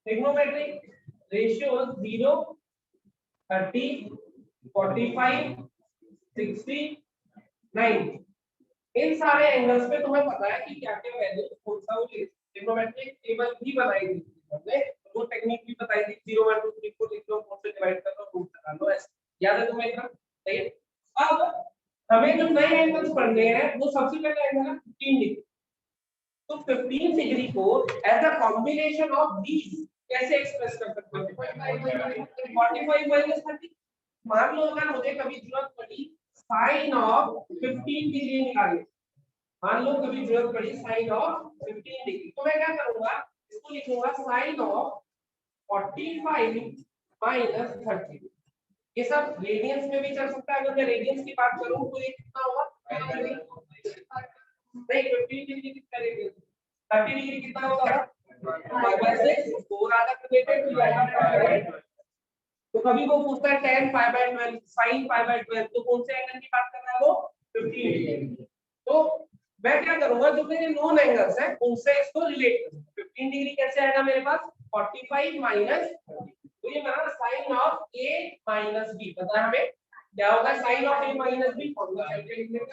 Trigonometric ratio 0, 30, 45, 60, 90। इन सारे angles पे तुम्हें पता है कि क्या क्या वैल्यू कौन सा वो ट्रिग्नोमेट्रिक टेबल भी बनाई थी हमने, वो टेक्निक भी बताई थी। 0 1 2 3 4 लिख लो, 4 से डिवाइड कर लो, रूट लगा लो, ऐसे याद है तुम्हें इतना? सही है। अब हमें जो नए एंगल्स पढ़ने हैं वो सबसे पहला एंगल है 15 डिग्री। तो 15 डिग्री को as a combination of these कैसे एक्सप्रेस कर सकते हैं? 45 माइनस 30। मान लो अगर मुझे कभी जरूरत पड़ी साइन ऑफ 15 डिग्री निकालने, मान लो कभी जरूरत पड़ी साइन ऑफ 15 डिग्री, तो मैं क्या करूंगा, इसको लिखूंगा साइन ऑफ 45 माइनस 30। ये सब रेडियंस में भी चल सकता है। अगर मैं रेडियंस की बात करूं तो ये कितना होगा? नहीं, 15 डिग्री कितना रेडियंस? 30 डिग्री कितना होगा? 5/6। 4 आधा रिलेटेड टू यार। तो कभी वो पूछता है tan π/12 sin π/12, तो कौन से एंगल की बात कर रहा है वो? 15 डिग्री। तो मैं क्या करूंगा, जो मेरे नोन एंगल्स हैं उनसे इसको रिलेट करूंगा। 15 डिग्री कैसे आएगा मेरे पास? 45 माइनस, तो ये बना sin of a minus b। पता है हमें क्या होगा sin of a minus b? Formula कैसे लिख लेंगे?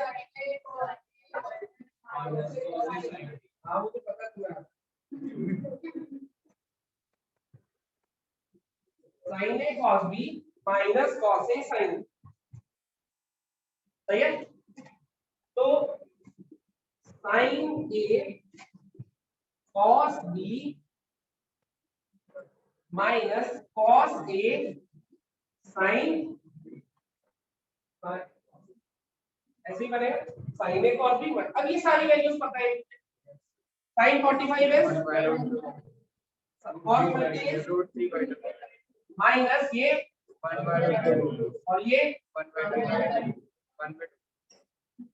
हां मुझे पता था। sin a cos b minus cos a sin। सही है। तो sin a cos b minus cos a sin, ऐसे ही बनेगा sin a cos b। अब ये सारी वैल्यूज पता है। sin 45 है cos 30 है माइनस ये और ये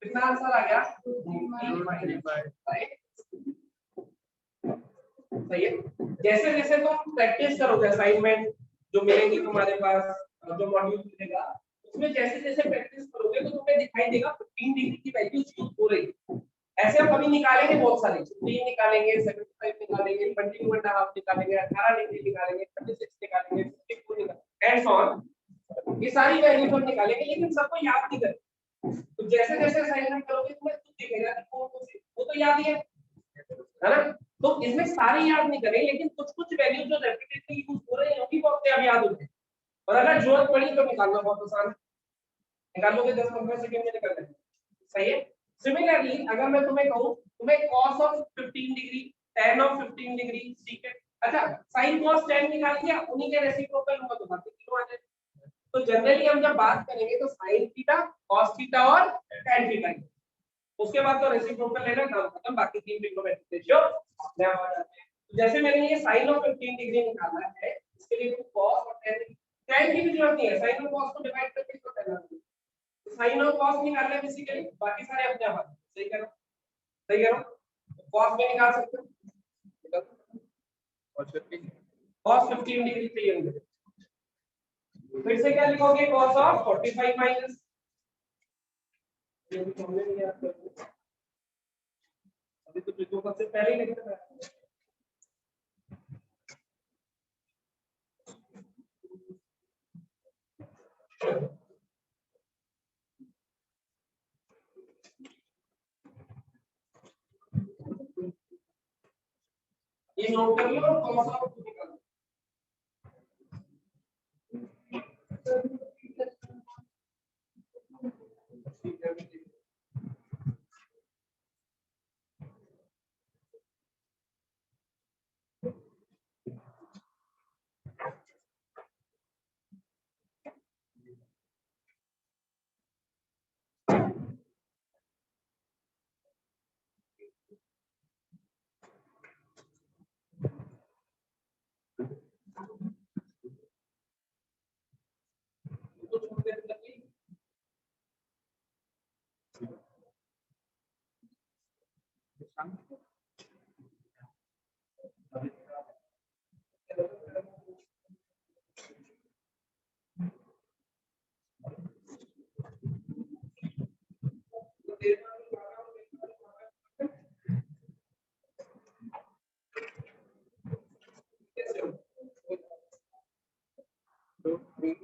कितना आंसर आ गया? सही है। जैसे जैसे तुम प्रैक्टिस करोगे, असाइनमेंट जो मिलेगी तुम्हारे पास, जो मॉड्यूल मिलेगा उसमें जैसे जैसे प्रैक्टिस करोगे तो तुम्हें दिखाई देगा 15 डिग्री की वैल्यूज यूज हो रही है। ऐसे हम अभी निकालेंगे बहुत सारे, 3 निकालेंगे, 75 निकालेंगे, 22.5 निकालेंगे, 18 डिग्री निकालेंगे, 36 निकालेंगे, 54 निकालेंगे, एंड सो ऑन। ये सारी वैल्यूज हम निकालेंगे, लेकिन सबको याद नहीं करेंगे। तो जैसे जैसे असाइनमेंट करोगे तुम्हें खुद दिखेगा कि कौन कौन सी, वो तो याद ही है ना? तो इसमें सारे याद नहीं करें, लेकिन कुछ कुछ वैल्यू जो रेपिटेडली यूज हो रहे हैं उन्हीं को अपने आप याद होते हैं। और अगर जरूरत पड़ी तो निकालना बहुत आसान है, निकाल लोगे 10-15 सेकंड में निकल जाएगा। सही है। सिमिलरली अगर मैं तुम्हें कहूं तुम्हें cos of 15 degree, tan of 15 degree, ठीक है, अच्छा sin cos tan निकाल दिया, उन्हीं के रेसिप्रोकल लूंगा तो बात क्यों आ जाए। तो जनरली हम जब बात करेंगे तो sin थीटा, cos थीटा और tan थीटा, उसके बाद तो रेसिप्रोकल लेना, काम खत्म। बाकी तीन ट्रिग्नोमेट्रिक रेशियो अपने आप आ जाते हैं। तो जैसे मैंने ये sin ऑफ 15 डिग्री निकाला है, इसके लिए cos और tan की भी जरूरत नहीं है, sin और cos को डिवाइड करके इसको करना है। साइन और cos निकालना है बेसिकली, बाकी सारे अपने आप। सही करो, सही करो। cos में निकाल सकते हो, cos 15 डिग्री चाहिए मुझे। फिर से क्या लिखोगे? cos ऑफ 45 माइनस, अभी तो जो सबसे पहले ही लिखा था। ये नोट कर लो, cos ऑफ निकालो।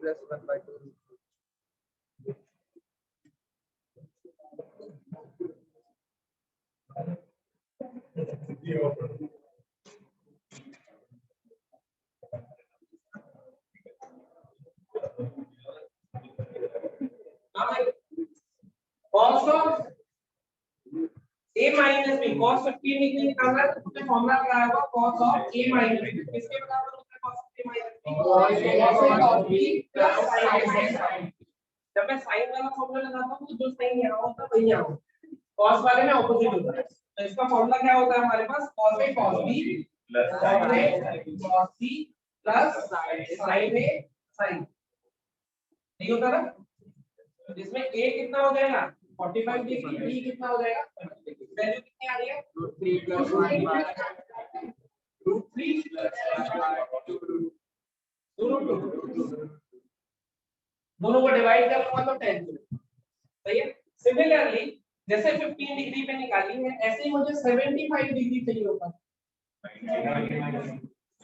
Plus 1/2। cos of a minus b cos 15 degree निकालना है तो उसका फॉर्मूला क्या आएगा cos of a minus b किसके बराबर होता है cos of a minus b cos b plus sin। जब मैं sin वाला फॉर्मूला लगाता हूं तो जो sin यहाँ होता है वही यहाँ होता है, cos वाले में ऑपोजिट होता है। तो इसका फॉर्मूला क्या होता है हमारे पास cos a cos b plus sin a cos c plus sin a sin। नहीं होता ना, जिसमें a कितना हो जाएगा 45 डिग्री, b कितना हो जाएगा वैल्यू कितनी आ रही है √3 प्लस 1 √3 दोनों को डिवाइड करूंगा तो 10 सही है। सिमिलरली जैसे 15 डिग्री पे निकाली है ऐसे ही मुझे 75 डिग्री चाहिए होता है।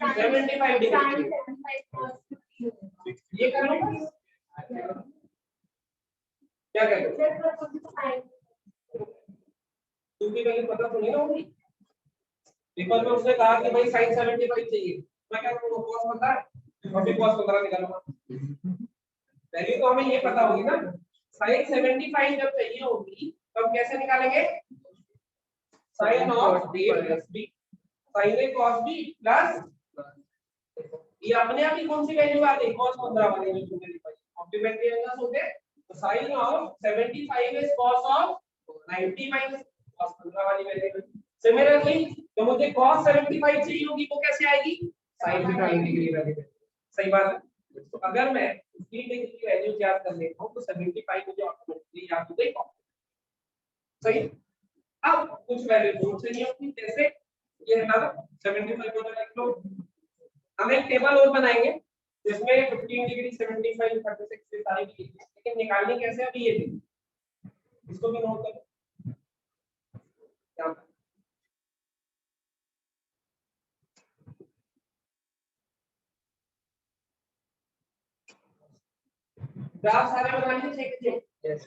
75 डिग्री ये कर लो क्या करें क्योंकि वैल्यू पता तो नहीं होगी बिकॉज़ में उसने कहा कि भाई sin 75 चाहिए, मैं क्या करूंगा cos पता है और फिर cos 15 निकालूंगा। वैल्यू तो हमें ये पता होगी ना, sin 75 जब चाहिए होगी तो हम कैसे निकालेंगे sin of a plus b sin a cos b plus ये अपने आप ही कौन सी वैल्यू आ गई cos 15 वाली जो तुमने लिखी कॉम्प्लीमेंट्री एंगल्स हो गए। तो sin of 75 is cos of 90 minus cos 15 वाली वैल्यू। सिमिलरली तो मुझे cos 75 चाहिए होगी वो कैसे आएगी sin 15 डिग्री वैल्यू। सही बात है। तो अगर मैं 15 डिग्री की वैल्यू याद कर लेता हूं तो 75 मुझे ऑटोमेटिकली याद हो गई। सही। अब कुछ वैल्यू दूर से नहीं होती जैसे ये हटा दो 75 को रख लो। हम एक टेबल और बनाएंगे जिसमें 15 डिग्री 75 36 से सारी की लेकिन निकालनी कैसे अभी ये देखो इसको भी नोट करो क्या ग्राफ सारे बना लीजिए चेक यस।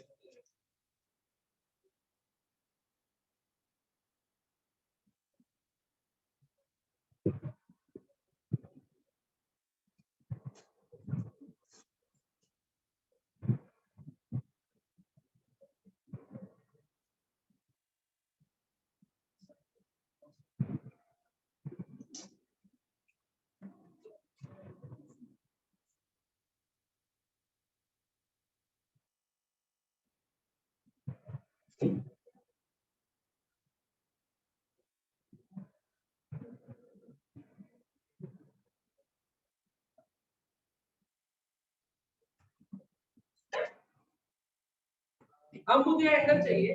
अब मुझे एंगल चाहिए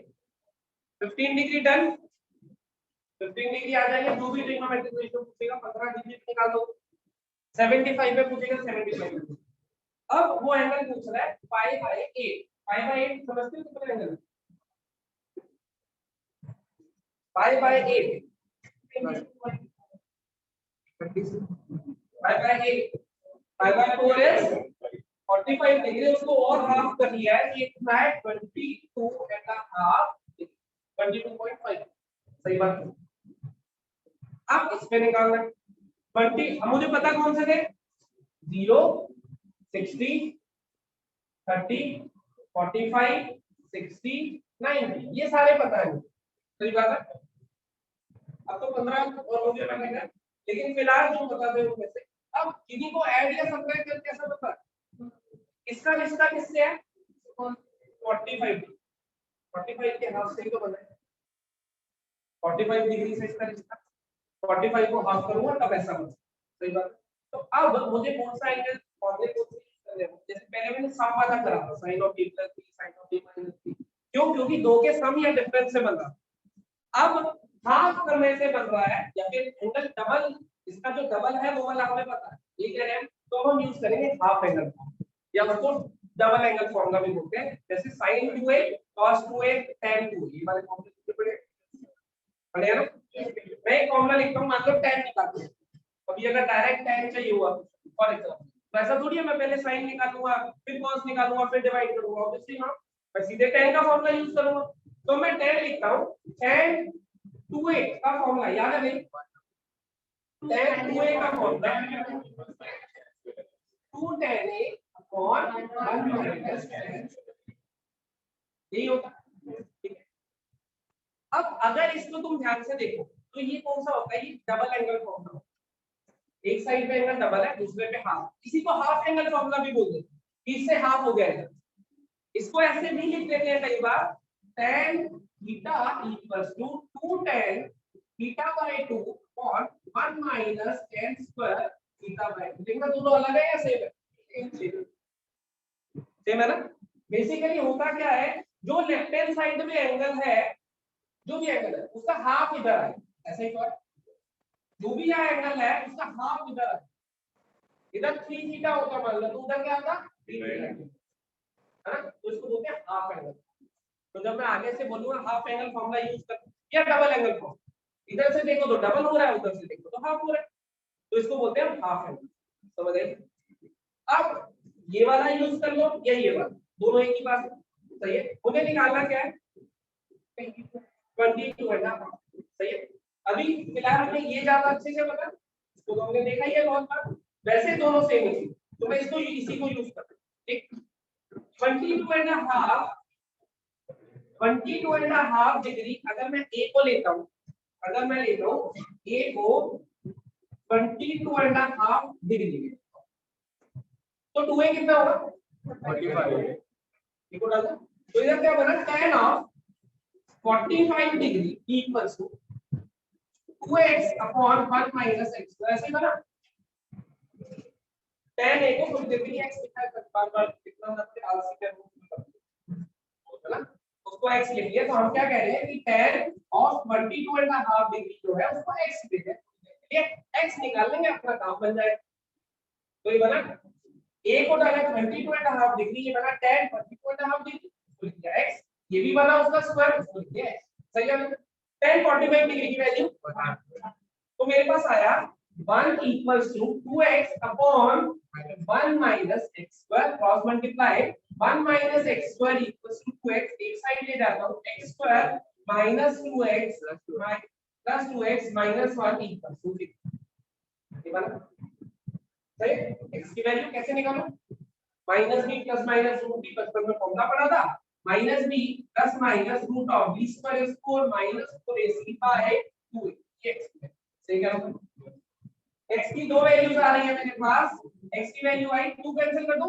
15 डिग्री डन 15 डिग्री आ जाएंगे जो भी ट्रिग्नोमेट्रिक रेशियो पूछेगा 15 डिग्री निकाल दो 75 पे पूछेगा 75। अब वो एंगल पूछ रहा है पाई बाय 8 पाई बाय 8 समझते हो कितना angle pi by 8 pi by 8 pi by 4 is 45 degree उसको और हाफ कर लिया है ये कितना है 22.5 22.5 सही बात है। अब इस पे निकालना है 20 मुझे पता कौन से थे 0 60 30 45 60 90 ये सारे पता है सही बात है। अब तो 15 और मुझे लगेगा लेकिन फिलहाल जो पता थे उनमें से अब किन्हीं को ऐड या सब्ट्रैक्ट करके कैसा पता इसका रिश्ता किससे है 45 45 के हाफ से ही तो बना है 45 डिग्री से इसका रिश्ता 45 को हाफ करूंगा तब ऐसा बना सही बात। तो अब मुझे कौन सा एंगल फॉर्मूले को जैसे पहले मैंने सम वाला करा था sin of a plus b sin of a minus b क्यों क्योंकि दो के सम या डिफरेंस से बन रहा। अब हाफ करने से बन रहा है या फिर एंगल डबल इसका जो डबल है वो वाला हमें पता है ये कह रहे हैं तो हम यूज करेंगे हाफ एंगल या उसको डबल एंगल फॉर्मूला भी बोलते हैं जैसे sin 2a cos 2a tan 2 ये वाले फॉर्मूले पढ़े ना। मैं एक फॉर्मूला लिखता हूं मान लो tan निकालते हैं अभी अगर डायरेक्ट tan चाहिए हुआ फॉर एग्जांपल तो ऐसा थोड़ी है मैं पहले साइन निकालूंगा फिर कॉस निकालूंगा फिर डिवाइड करूंगा, ऑब्वियसली हाँ मैं सीधे tan का फॉर्मूला यूज करूंगा। तो मैं tan लिखता हूं, tan 2a का फॉर्मूला याद है भाई, tan 2a का formula 2 tan a upon 1 minus tan, यही होता है, ठीक है। अब अगर इसको तुम ध्यान से देखो तो ये कौन सा होता है, ये डबल एंगल फॉर्मूला, एक साइड पे एंगल डबल है दूसरे पे हाफ, इसी को हाफ एंगल फॉर्मूला भी बोलते हैं, इससे हाफ हो गया एंगल। इसको ऐसे भी लिख देते हैं कई बार, tan theta equals to 2 tan theta by 2 और 1 minus tan square theta by 2। देखना दोनों अलग है या सेम है? सेम है ना। बेसिकली होता क्या है, जो लेफ्ट हैंड साइड में एंगल है, जो भी एंगल है उसका हाफ इधर है, ऐसा ही तो है, जो भी यहाँ एंगल है उसका हाफ इधर है, इधर 3 थीटा होता मान लो तो उधर क्या आता 3 थीटा है ना, तो इसको बोलते हैं हाफ एंगल। तो जब मैं आगे से बोलूंगा हाफ एंगल फॉर्मूला यूज कर या डबल एंगल फॉर्मूला, इधर से देखो तो डबल हो रहा है उधर से देखो तो हाफ हो रहा है, तो इसको बोलते हैं हाफ एंगल, समझ गए। अब ये वाला यूज कर लो या ये वाला, दोनों एक ही बात है, सही है। मुझे निकालना क्या है 22 है ना, सही है। अभी फिलहाल हमें ये ज्यादा अच्छे से पता, इसको तो हमने देखा ही है बहुत बार, वैसे दोनों सेम ही, तो मैं इसको इसी को यूज करता हूं, ठीक। 22.5 डिग्री अगर मैं ए को लेता हूं, अगर मैं लेता हूं ए को 22.5 डिग्री, तो 2a कितना होगा 45, इनको डाल दो। तो इधर क्या बना tan of 45 degree equals to 2x upon 1 minus x, तो ऐसे बना tan a को थोड़ी देर के लिए x लिखा है, बार-बार कितना मतलब आलसी का है ना, उसको x लिख लिया। तो हम क्या कह रहे हैं कि tan ऑफ 22.5 डिग्री जो है उसको x लिख दें, ये x निकाल लेंगे अपना काम बन जाएगा। तो ये बना a को डाला 22.5 डिग्री, ये बना tan 22.5 डिग्री, उसको लिख दिया x, ये भी बना उसका स्क्वायर, उसको लिख दिया x, सही है। tan 45 डिग्री की वैल्यू, तो मेरे पास आया 1 equals to 2x upon 1 minus x square cross multiply 1 minus x square equals to 2x, एक साइड ले जाता हूं x square minus 2x plus 2x minus 1 equals to 6, ये बना सही। x की वैल्यू कैसे निकालूं, minus b plus minus root b, बचपन में फॉर्मूला पढ़ा था, minus b plus minus root of b square is 4 minus 4ac by 2, ये सही कह रहा हूं। x की दो वैल्यूज आ रही है मेरे पास, x की वैल्यू आई 2 कैंसिल कर दो,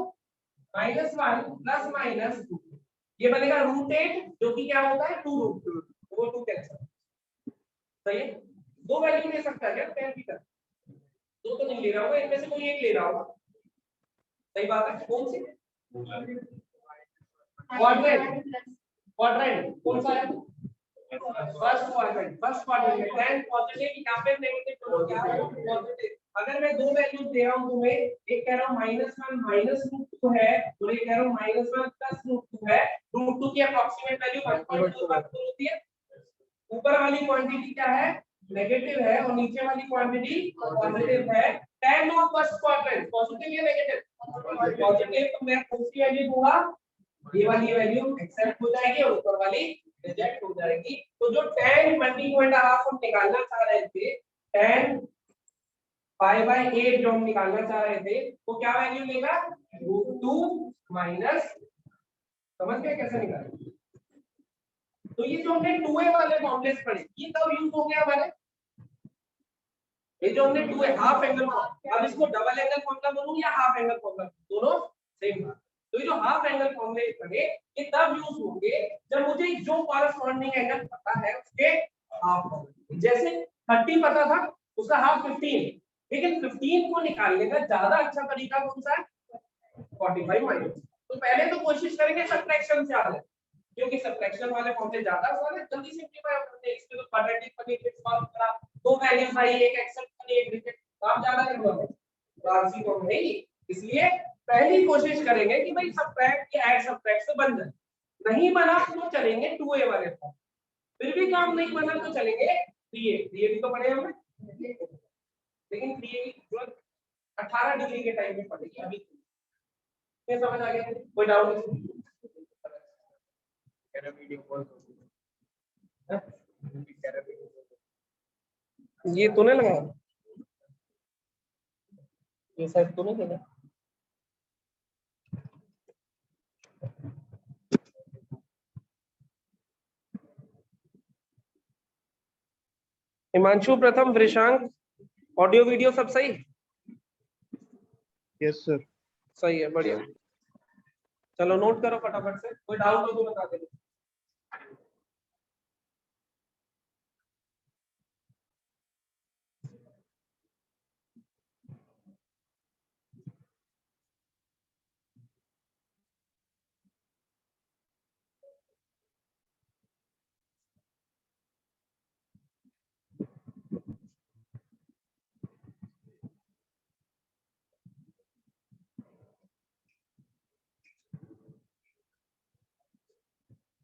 -1 प्लस माइनस 2, ये बनेगा √8 जो कि क्या होता है 2 रूट, वो 2 कैंसिल, सही है। दो वैल्यू ले सकता है क्या, टेन भी कर, दो तो नहीं ले रहा होगा, इनमें से कोई एक ले रहा होगा, सही बात है। कौन सी क्वाड्रेंट, क्वाड्रेंट कौन सा है, फर्स्ट क्वाड्रेंट, फर्स्ट क्वाड्रेंट में tan पॉजिटिव यहां पे नेगेटिव, तो क्या है पॉजिटिव। अगर मैं दो वैल्यू दे रहा हूं तुम्हें, एक कह रहा हूं -1 माइनस √2 है और एक कह रहा हूं -1 प्लस √2 है, √2 की अप्रॉक्सीमेट वैल्यू 1.2 होती है, ऊपर वाली क्वांटिटी क्या है नेगेटिव है और नीचे वाली क्वांटिटी पॉजिटिव है। tan of first quadrant positive या नेगेटिव, पॉजिटिव, तो मैं कौन सी वैल्यू दूंगा, ये वाली वैल्यू एक्सेप्ट हो जाएगी और ऊपर वाली रिजेक्ट हो जाएगी। तो जो tan 20.5 हम निकालना चाह रहे थे, tan π/8 जो हम निकालना चाह रहे थे, वो क्या वैल्यू लेगा √2 माइनस, समझ गए कैसे निकालें। तो ये जो हमने 2a वाले फॉर्मूले पढ़े, ये कब यूज हो गया हमारे, ये जो हमने 2a हाफ एंगल, अब इसको डबल एंगल फॉर्मूला बोलूं या हाफ एंगल फॉर्मूला, दोनों सेम बात। तो ये जो हाफ एंगल फॉर्मूले पढ़े, ये तब यूज होंगे जब मुझे जो कॉरेस्पॉन्डिंग एंगल पता है उसके हाफ होंगे। जैसे 30 पता था, उसका हाफ 15, लेकिन 15 को निकालने का ज्यादा अच्छा तरीका कौन सा है 45 माइनस। तो पहले तो कोशिश करेंगे सब्ट्रैक्शन से आ जाए, क्योंकि सब्ट्रैक्शन वाले फॉर्मूले ज्यादा आसान है, जल्दी सिंपलीफाई करते हैं। इसमें तो क्वाड्रेटिक का एक सॉल्व करा, दो वैल्यूज आई, एक एक्सेप्ट करी एक रिजेक्ट, काम ज्यादा करना है, आरसी तो नहीं। इसलिए पहली कोशिश करेंगे कि भाई सब्ट्रैक्ट या ऐड सब्ट्रैक्ट से बन जाए, नहीं बना तो चलेंगे 2a वाले फॉर्म, फिर भी काम नहीं बना तो चलेंगे 3a, 3a भी तो पढ़े हमने, लेकिन 3a की जरूरत 18 डिग्री के टाइम में पड़ेगी। अभी क्या समझ आ गया? कोई डाउट नहीं? ये तूने लगाया, ये शायद तूने लगाया। हिमांशु, प्रथम, वृषांक, ऑडियो वीडियो सब सही? Yes sir. सही है, बढ़िया। चलो नोट करो फटाफट से, कोई डाउट हो तो बता देना।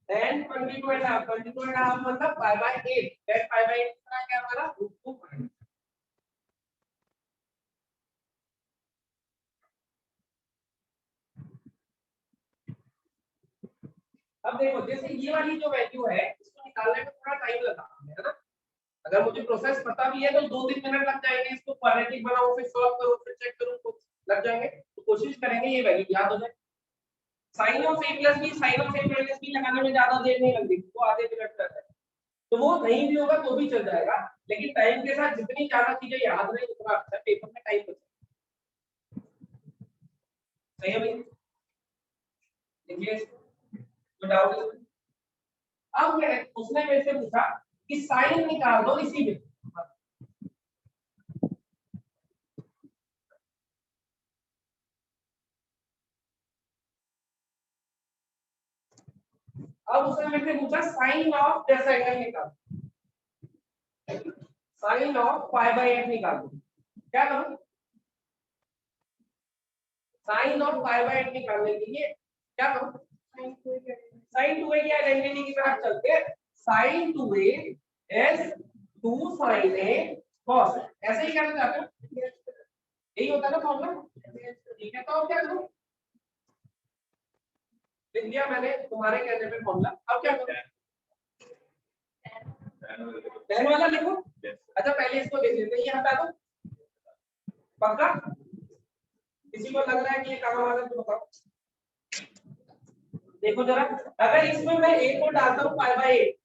Then 22.5 मतलब pi by 8, that pi by 8 का क्या हमारा रूट 2 पॉइंट। अब देखो, जैसे ये वाली जो वैल्यू है इसको निकालने में थोड़ा टाइम लगा है ना। अगर मुझे प्रोसेस पता भी है तो 2-3 मिनट लग जाएंगे, इसको क्वाड्रेटिक बनाऊं, फिर सॉल्व करूं, फिर चेक करूं, कुछ लग जाएंगे। तो कोशिश करेंगे ये वैल्यू याद हो जाए। sin of a plus b sin of a minus b लगाने में ज्यादा देर नहीं लगती, वो आधे मिनट तक है। तो वो नहीं भी होगा तो भी चल जाएगा, लेकिन टाइम के साथ जितनी ज्यादा चीजें याद रहे उतना अच्छा, पेपर में टाइम बचे। सही है भाई? देखिए तो डाउट। अब मैं उसने मेरे से पूछा कि साइन निकाल दो इसी में। अब उसने मेरे से पूछा साइन ऑफ जैसा एंगल निकाल, साइन ऑफ पाई बाय 8 निकाल दो। क्या करूं? साइन ऑफ पाई बाय 8 निकालने के लिए क्या करूं? साइन 2a की आइडेंटिटी की तरफ चलते हैं। Sine 2a is 2 sin a cos, ऐसे ही कहना चाहते हो? यही होता है ना फॉर्मूला? ठीक है, तो अब क्या करूं? लिख दिया मैंने तुम्हारे कहने पे फॉर्मूला। अब क्या करूं? tan वाला लिखो। अच्छा पहले इसको देख लेते हैं, ये हटा दो। पक्का? किसी को लग रहा है कि ये काम वाला तो बताओ। देखो जरा, अगर इसमें मैं a को डालता हूं पाई बाय 8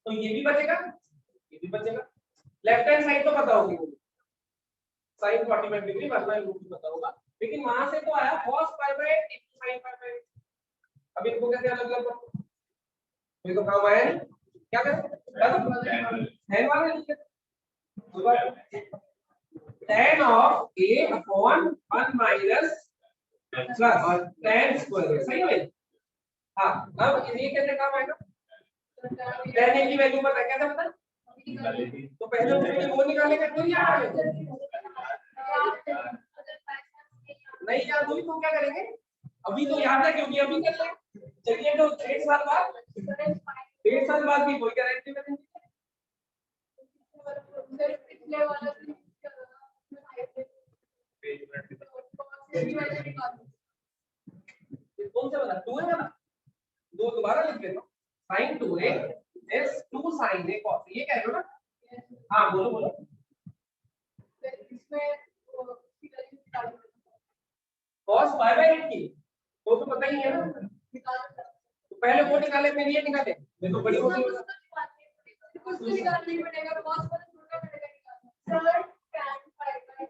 तो ये भी बचेगा, ये भी बचेगा। लेफ्ट हैंड साइड तो पता होगी मुझे, sin 45 डिग्री वरना रूट पता होगा, लेकिन वहां से तो आया cos pi by 8 sin pi by 8। अब इनको कैसे अलग अलग करो? ये तो काम आया नहीं, क्या करें? tan वाला लिख दे, tan of a upon 1 minus plus tan square. सही है भाई? हाँ, अब ये कैसे काम आएगा? tan a की वैल्यू पता है, कैसे पता? तो पहले उसमें वो निकालेगा फिर याद आएगा। नहीं याद हुई तो क्या करेंगे? अभी तो याद है क्योंकि अभी कर ले। चलिए तो 1 साल बाद, 1 साल बाद भी कोई गारंटी नहीं। कौन सा वाला? 2a वाला? दो दोबारा लिख लेता हूं। sin 2a is 2 sin a cos, ये कह रहे हो ना? हाँ बोलो बोलो। इसमें cos पाई बाय 8 की तो पता ही है ना, तो पहले वो निकाले फिर ये निकाले, ये तो बड़ी होगी। कुछ निकालना ही पड़ेगा, cos पर छोटा पड़ेगा निकालना। सर tan पाई बाय 8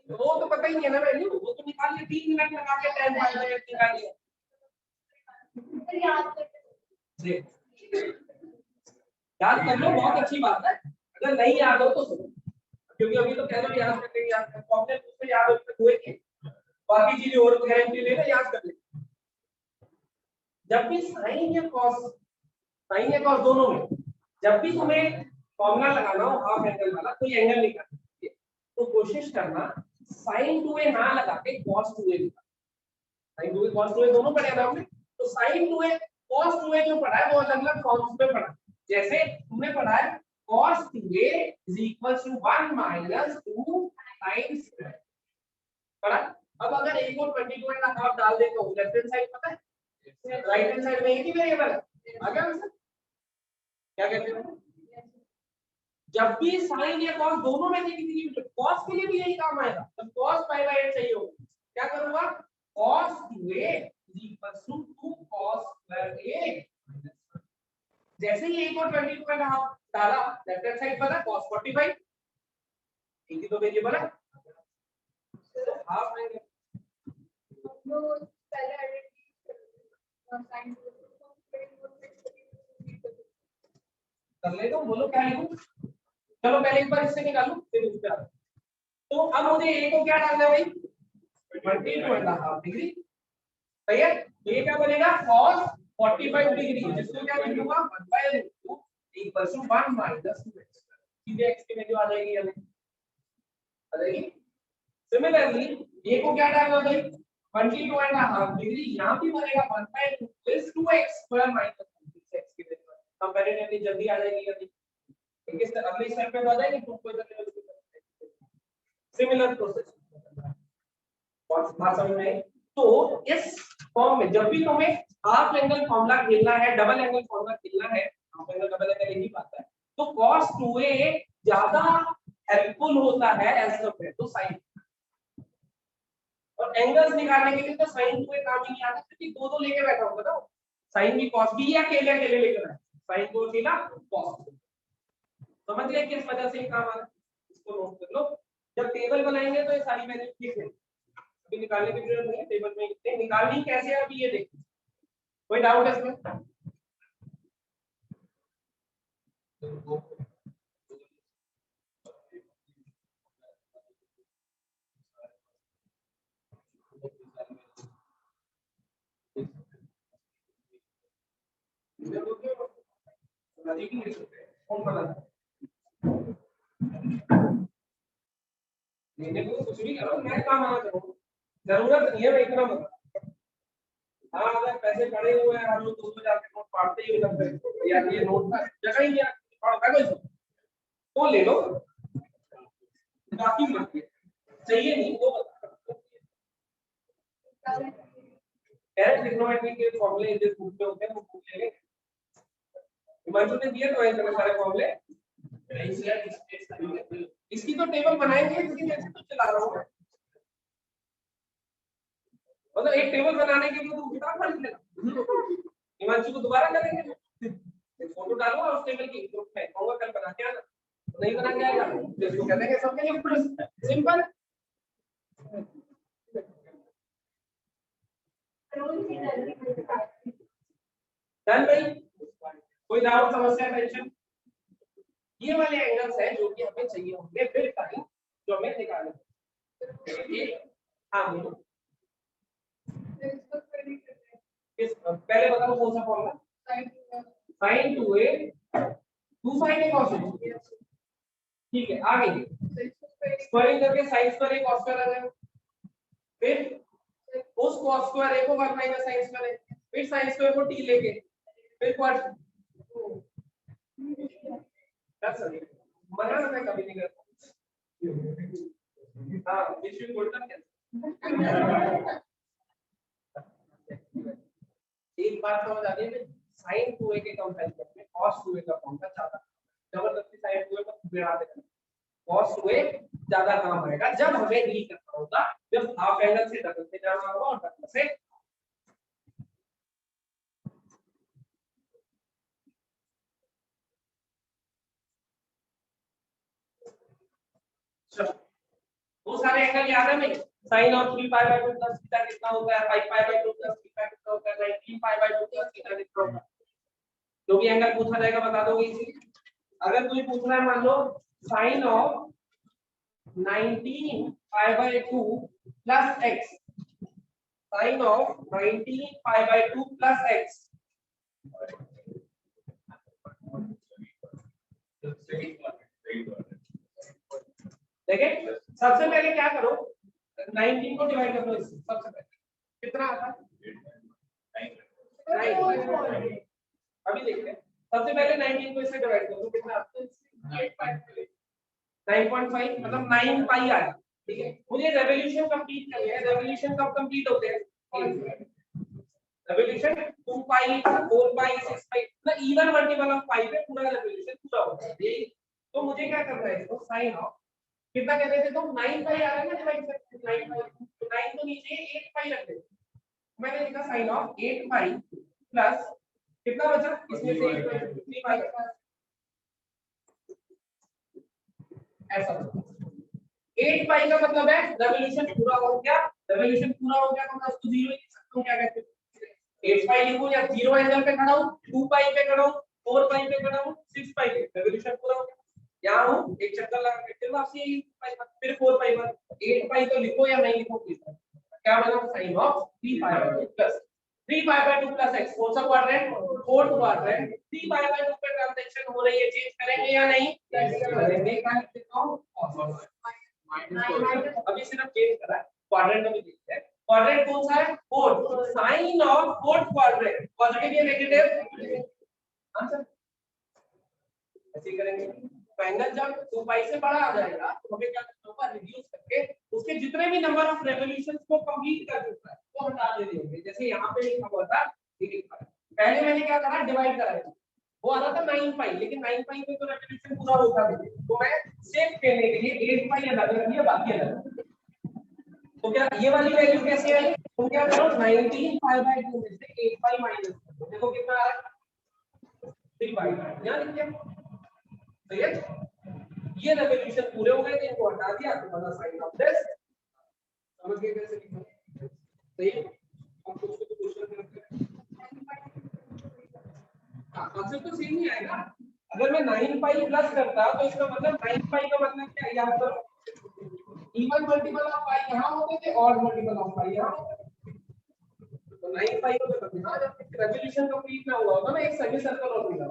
वो तो पता ही है ना वैल्यू, वो तो निकाल ले, 3 मिनट लगा के tan पाई बाय 8 निकाल लिया। याद कर लो, बहुत अच्छी बात है। अगर नहीं याद हो तो सुनो, क्योंकि अभी तो कह रहे हो याद करके, याद कर प्रॉब्लम उसमें याद हो तो हुए कि बाकी चीजें और गारंटी लेना, याद कर ले। जब भी साइन या कॉस दोनों में जब भी तुम्हें फॉर्मूला लगाना हो हाफ एंगल वाला, कोई एंगल निकालना है तो कोशिश करना sin 2a ना लगा के cos 2a निकाल। sin 2a cos 2a दोनों पढ़े ना हमने, तो sin 2a cos 2a जो पढ़ा है वो अलग अलग फॉर्म्स में पढ़ा, जैसे तुमने पढ़ा है cos 2a is equals to 1 minus 2 sin square पढ़ा। अब अगर a को 22.5 डाल दे तो लेफ्ट हैंड साइड पता है राइट हैंड साइड में एक ही वेरिएबल है आ गया आंसर। क्या कहते हो जब भी साइन या कॉस दोनों में से किसी की कॉस के लिए भी यही काम आएगा जब कॉस पाई बाय 8 चाहिए हो क्या करूंगा cos 2a is equals to 2 cos square a जैसे ही a को 22.5 डाला लेफ्ट हैंड साइड पर cos 45 एक ही तो वेरिएबल है तो हाफ आएंगे वो पहले साइन कर ले तो बोलो क्या लिखूं चलो पहले एक बार इससे निकालू फिर उस पे तो अब मुझे a को क्या डालना है भाई 22.5 डिग्री सही है तो ये क्या बनेगा cos 45 डिग्री जिसको क्या लिखूंगा 1/2 इक्वल्स टू 1 माइनस 2x सीधे x की वैल्यू आ जाएगी या नहीं आ जाएगी सिमिलरली a को क्या डालना भाई 22.5 डिग्री यहां भी बनेगा 1/2 plus 2x square minus 6x की वैल्यू कंपैरेटिवली जल्दी आ जाएगी या नहीं इस अगले स्टेप पे आ जाएगी तो कोई सिमिलर प्रोसेस बात समझ में तो इस फॉर्म में जब भी तुम्हें हाफ एंगल फॉर्मूला खेलना है डबल एंगल फॉर्मूला खेलना है हाफ एंगल डबल एंगल एक ही बात है तो cos 2a ज्यादा हेल्पफुल होता है एज कंपेयर टू sin और एंगल्स निकालने के लिए तो sin 2a काम ही नहीं आता क्योंकि दो लेके बैठा होगा ना sin भी cos भी या अकेले लेकर आए sin को अकेला cos समझ गए किस वजह से ये काम आ रहा है इसको नोट कर लो जब टेबल बनाएंगे तो ये सारी वैल्यू ठीक है अभी निकालने की जरूरत नहीं है टेबल में कितने निकालनी कैसे है अभी ये देखो कोई डाउट है इसमें कौन बना लेने को कुछ भी करो मैं काम आना चाहूँ जरूरत नहीं है मैं इतना बता हाँ अगर पैसे पड़े हुए हैं हम लोग दोस्तों जाके नोट पढ़ते ही लगते यार ये नोट का जगह ही नहीं पढ़ कागज तो ले लो बाकी मत चाहिए नहीं वो डायरेक्ट ट्रिग्नोमेट्री के फॉर्मूले इस बुक में होते हैं वो बुक ले लेंगे हिमांशु ने दिए तो इतने सारे फॉर्मूले इसकी तो टेबल बनाएंगे लेकिन ऐसे तो चला रहा हूँ मतलब एक टेबल बनाने के लिए तो किताब पढ़ लेना हिमांशु को दोबारा करेंगे फोटो डालो और उस टेबल की ग्रुप में कहूंगा कल बना के आना नहीं बना के आएगा जिसको कहते हैं सबके लिए सिंपल डन भाई कोई डाउट समस्या टेंशन ये वाले एंगल्स हैं जो कि हमें चाहिए होंगे फिर टाइम जो हमें निकालना है हाँ बोलो पहले बताओ कौन सा formula sin 2a 2 sin a cos a ठीक है आगे स्क्वायरिंग करके sin square a cos square आ जाएगा फिर उस cos स्क्वायर a को 1 माइनस sin स्क्वायर a फिर sin स्क्वायर को t लेके फिर क्वाड मना मैं कभी नहीं करता हाँ विश बोलता क्या एक बात समझ आ गई है sin 2a के कंपैरिजन में cos 2a का फॉर्म का ज्यादा जबरदस्ती sin 2a को गिरा देना cos 2a ज्यादा काम आएगा जब हमें डील करना होगा जब हाफ एंगल से डबल से जाना होगा और डबल से वो सारे एंगल याद है मेरे sin of 3 pi by 2 plus theta कितना होता है 5 पाई बाय 2 प्लस थीटा कितना होता है 19 पाई बाय 2 प्लस थीटा कितना होता है जो भी एंगल पूछा जाएगा बता दोगे इसी अगर तुम्हें पूछना है मान लो sin of 19 pi by 2 plus x sin of 19 pi by 2 plus x देखिए सबसे पहले क्या करो 19 को डिवाइड कर दो इससे सबसे पहले कितना आता है 9 अभी देखते हैं सबसे पहले 19 को इससे डिवाइड करो तो कितना आता है 9.5 मतलब 9 पाई आ गया। ठीक है, मुझे रेवोल्यूशन कंप्लीट करनी है। रेवोल्यूशन कब कंप्लीट होते हैं? रेवोल्यूशन 2 पाई 4 पाई 6 पाई मतलब इवन मल्टीपल ऑफ पाई पे पूरा रेवोल्यूशन पूरा होता है। तो मुझे क्या करना है इसको साइन ऑफ कितना कह रहे थे तुम 9 पाई आ रहा है ना डिवाइड करके 9 पाई तो 9 तो नीचे 8 पाई रख दे। मैंने लिखा साइन ऑफ 8 पाई प्लस कितना बचा इसमें से 3 पाई ऐसा 8 पाई का मतलब है रेवोल्यूशन पूरा हो गया। रेवोल्यूशन पूरा हो गया तो मैं उसको 0 ही लिख सकता हूं। क्या कहते हैं 8 पाई लिखूं या 0 एंगल पे खड़ा हूं 2 पाई पे खड़ा हूं 4 पाई पे खड़ा हूं 6 पाई पे रेवोल्यूशन पूरा हो गया। यहां हूं एक चक्कर लगा के फिर वापस यही फिर 4 पाई पर 8 पाई तो लिखो या नहीं लिखो प्लीज। क्या बना sine of 3 pi by 2 plus 3 pi by 2 plus x कौन सा quadrant fourth quadrant 3 pi by 2 पे ट्रांजैक्शन हो रही है चेंज करेंगे या नहीं करेंगे। क्या लिख देता हूं अभी सिर्फ चेंज करा है क्वाड्रेंट में लिखते हैं। क्वाड्रेंट कौन सा है fourth sine of fourth quadrant positive या नेगेटिव आंसर ऐसे करेंगे। तो एंगल जब 2 पाई से बड़ा आ जाएगा तो हमें क्या करना होगा रिड्यूस करके उसके जितने भी नंबर ऑफ रेवोल्यूशंस को कंप्लीट कर चुका है वो हटा देंगे। जैसे यहाँ पे लिखा हुआ था पहले मैंने क्या करा डिवाइड करा वो आ रहा था 9 पाई लेकिन 9 पाई में तो रेवोल्यूशन पूरा होता नहीं तो मैं सेव करने के लिए 8 पाई अलग रख दिया बाकी अलग। तो क्या ये वाली वैल्यू कैसे आई तुम क्या करो 19 पाई बाय 2 में से 8 पाई माइनस करो देखो कितना आ रहा है 3 पाई यहां लिख दिया। सही है ये रेवोल्यूशन पूरे हो गए थे इनको हटा दिया तो बना साइन ऑफ दिस समझ गए कैसे लिखना है। सही है अब कुछ तो क्वेश्चन करते हैं। हां आंसर तो सेम ही आएगा। अगर मैं 9 पाई प्लस करता तो इसका मतलब 9 पाई का मतलब क्या याद करो इवन मल्टीपल ऑफ पाई यहां होते थे ऑड मल्टीपल ऑफ पाई यहां होते थे। तो 9 पाई को तो करना जब रेवोल्यूशन कंप्लीट ना हुआ होगा ना एक सेमी सर्कल और मिला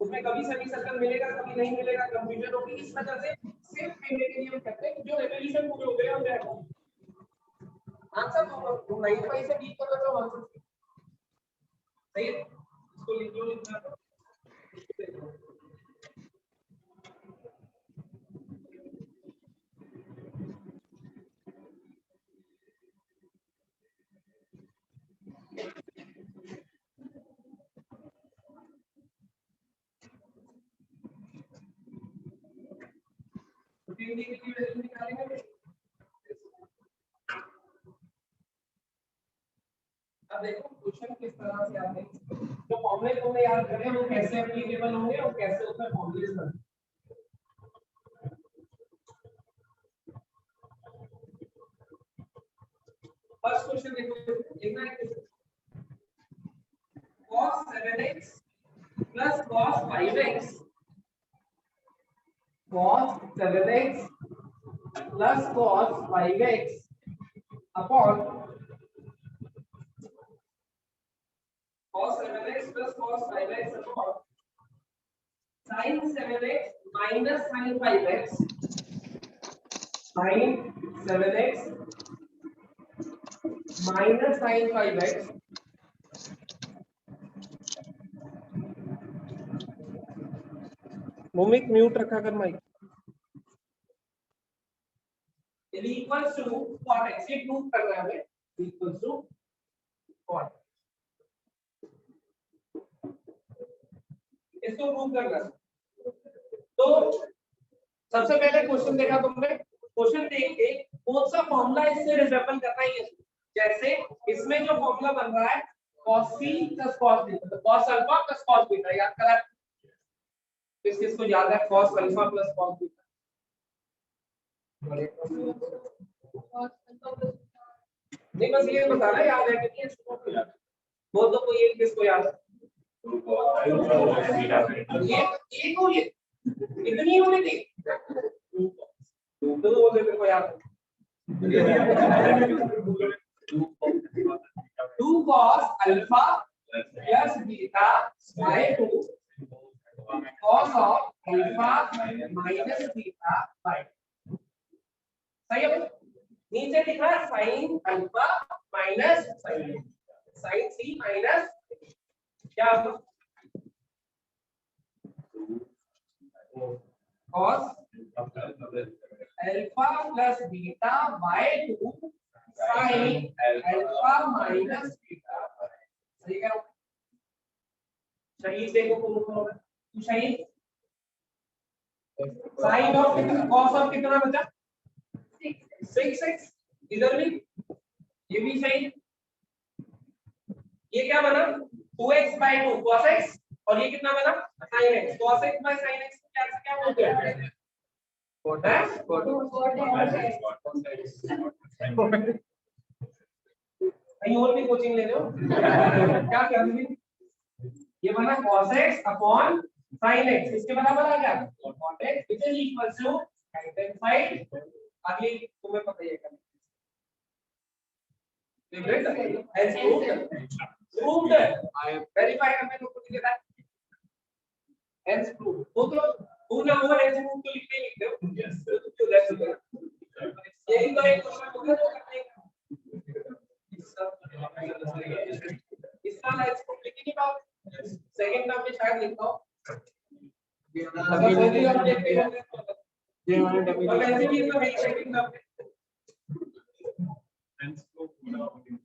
उसमें कभी सेमी सर्कल मिलेगा कभी नहीं मिलेगा कंफ्यूजन होगी। इस वजह से सिर्फ करने के लिए हम कहते हैं कि जो रेवोल्यूशन पूरे हो गए हम बैठो आंसर तो 9 पाई से डीप कर दो आंसर सही है। इसको लिख लो लिखना तो डिग्री की वैल्यू निकालेंगे। अब देखो क्वेश्चन किस तरह से आते हैं जो फॉर्मूले तुमने याद करे वो कैसे एप्लीकेबल होंगे और कैसे उसमें फॉर्मूले बनते फर्स्ट क्वेश्चन देखो लिखना है cos 7x plus cos 5x cos 7x plus cos 5x upon cos 7x plus cos 5x upon sin 7x minus sin 5x sin 7x minus sin 5x मोमिक म्यूट रखा कर mic equals to cot x ये prove करना है हमें equals to cot इसको prove करना है। तो सबसे पहले क्वेश्चन देखा तुमने क्वेश्चन देख के कौन सा फॉर्मूला इससे रिजेबल करना है जैसे इसमें जो फॉर्मूला बन रहा है cos c plus cos b तो cos alpha plus cos beta याद करा किसको याद है cos alpha plus cos beta नहीं बस ये बताना याद है कि नहीं वो तो कोई एक किसको याद है ये को ये इतनी होने दी तो वो मेरे को याद 2 cos alpha plus beta by 2 cos of alpha minus beta by सही है नीचे लिखा है sin alpha minus sin c minus क्या cos alpha plus beta by 2 sin alpha minus beta. सही कह रहा हूं? सही देखो तो सही sin ऑफ कितना cos ऑफ कितना बचा 6x। इधर भी ये भी सही। ये क्या बना 2x by 2 cos x और ये कितना बना sin x। cos x by sin x क्या से क्या बोलते हैं कहीं और भी कोचिंग ले रहे हो क्या कर रहे हो? ये बना cos x upon sin x इसके बराबर आ गया cot x which is equal to right hand side। अगली तुम्हें पता ही है करना proved verify करने को कुछ देता है hence proved। वो तो who ना हुआ hence proved तो लिखते हो यस तो लेट्स डू यही तो एक क्वेश्चन होगा जो करने इसका hence proved लिख नहीं पाओ। सेकंड टर्म में शायद लिखता हूं ये और देखते हैं ये हमारे डबल और ऐसे भी इसका मेरी सेकंड टर्म hence proved पूरा हो गया।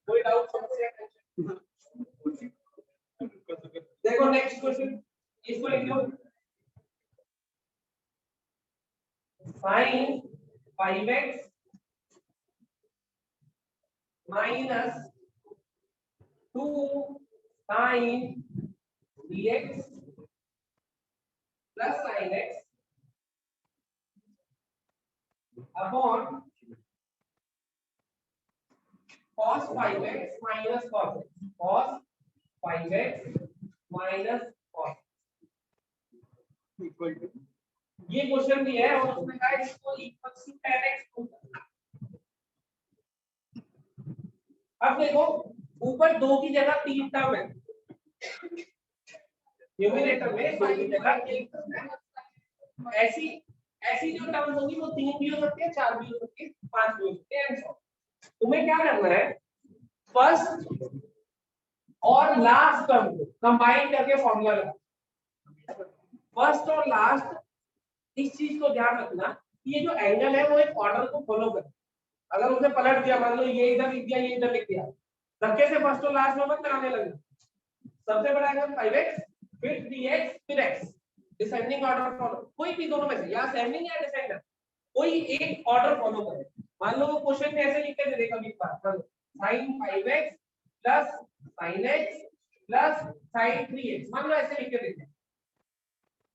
कोई डाउट समस्या देखो नेक्स्ट क्वेश्चन इसको लिख लो sin 5x minus 2 sin dx plus sin x upon cos 5x minus cos x cos 5x minus cos equal to ये क्वेश्चन भी है और उसमें कहा है इसको इक्वल टू 10x। अब देखो ऊपर 2 की जगह 3 टर्म है न्यूमरेटर में 2 की जगह 1 टर्म है। ऐसी ऐसी जो टर्म होगी वो 3 भी हो सकती है 4 भी हो सकती है 5 भी हो सकती है एंड सो। तुम्हें क्या करना है फर्स्ट और लास्ट टर्म को कंबाइन करके फॉर्मूला लगा। फर्स्ट और लास्ट इस चीज को ध्यान रखना कि ये जो एंगल है वो एक ऑर्डर को फॉलो करे। अगर उसे पलट दिया मान लो ये इधर लिख दिया ये इधर लिख दिया धक्के से फर्स्ट और लास्ट में मत लगाने लगे। सबसे बड़ा एंगल 5x फिर 3x फिर x डिसेंडिंग ऑर्डर फॉलो कोई भी दोनों में से या असेंडिंग या डिसेंडिंग कोई एक ऑर्डर फॉलो करे। मान लो वो क्वेश्चन में ऐसे लिख के दे देगा कभी बार sin 5x plus sin x plus sin 3x मान लो ऐसे लिख के देते हैं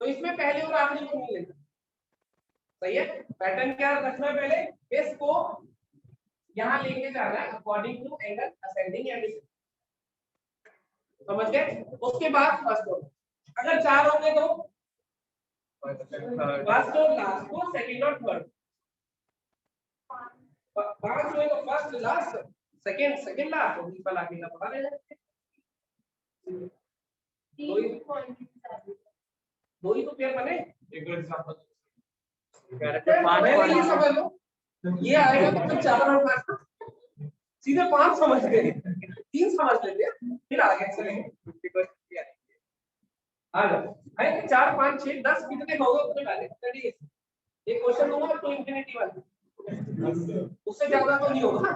तो इसमें पहले और आखिरी को नहीं लेना। सही है पैटर्न क्या रखना है पहले इसको यहां लेके जाना है according to angle ascending and descending. समझ गए? उसके बाद फर्स्ट ऑर्डर अगर 4 होंगे तो फर्स्ट और लास्ट को सेकंड और थर्ड 5 हुए तो first last second second last और ऊपर आगे का पता रहेगा। दो ही तो पेयर बने एक एग्जांपल ये समझ लो ये आएगा तो 4 और 5 सीधे 5 समझ गए 3 समझ लेते फिर आगे चलेंगे। आ जाओ भाई 4 5 6 10 कितने होगा उतने डालें। चलिए ये क्वेश्चन दूंगा तो इंफिनिटी वाला उससे ज्यादा तो नहीं होगा।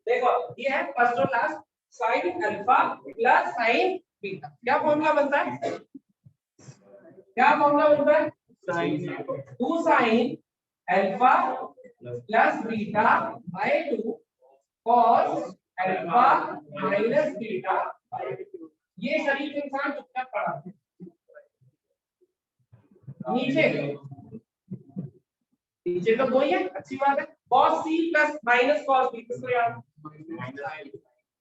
देखो ये है फर्स्ट और last sin alpha plus sin beta क्या फॉर्मूला बनता है क्या फॉर्मूला बनता है 2 sin alpha plus beta by 2 cos alpha minus beta by 2। ये शरीफ इंसान चुपचाप पढ़ा नीचे नीचे तो वही है अच्छी बात है cos c plus minus cos b किसको याद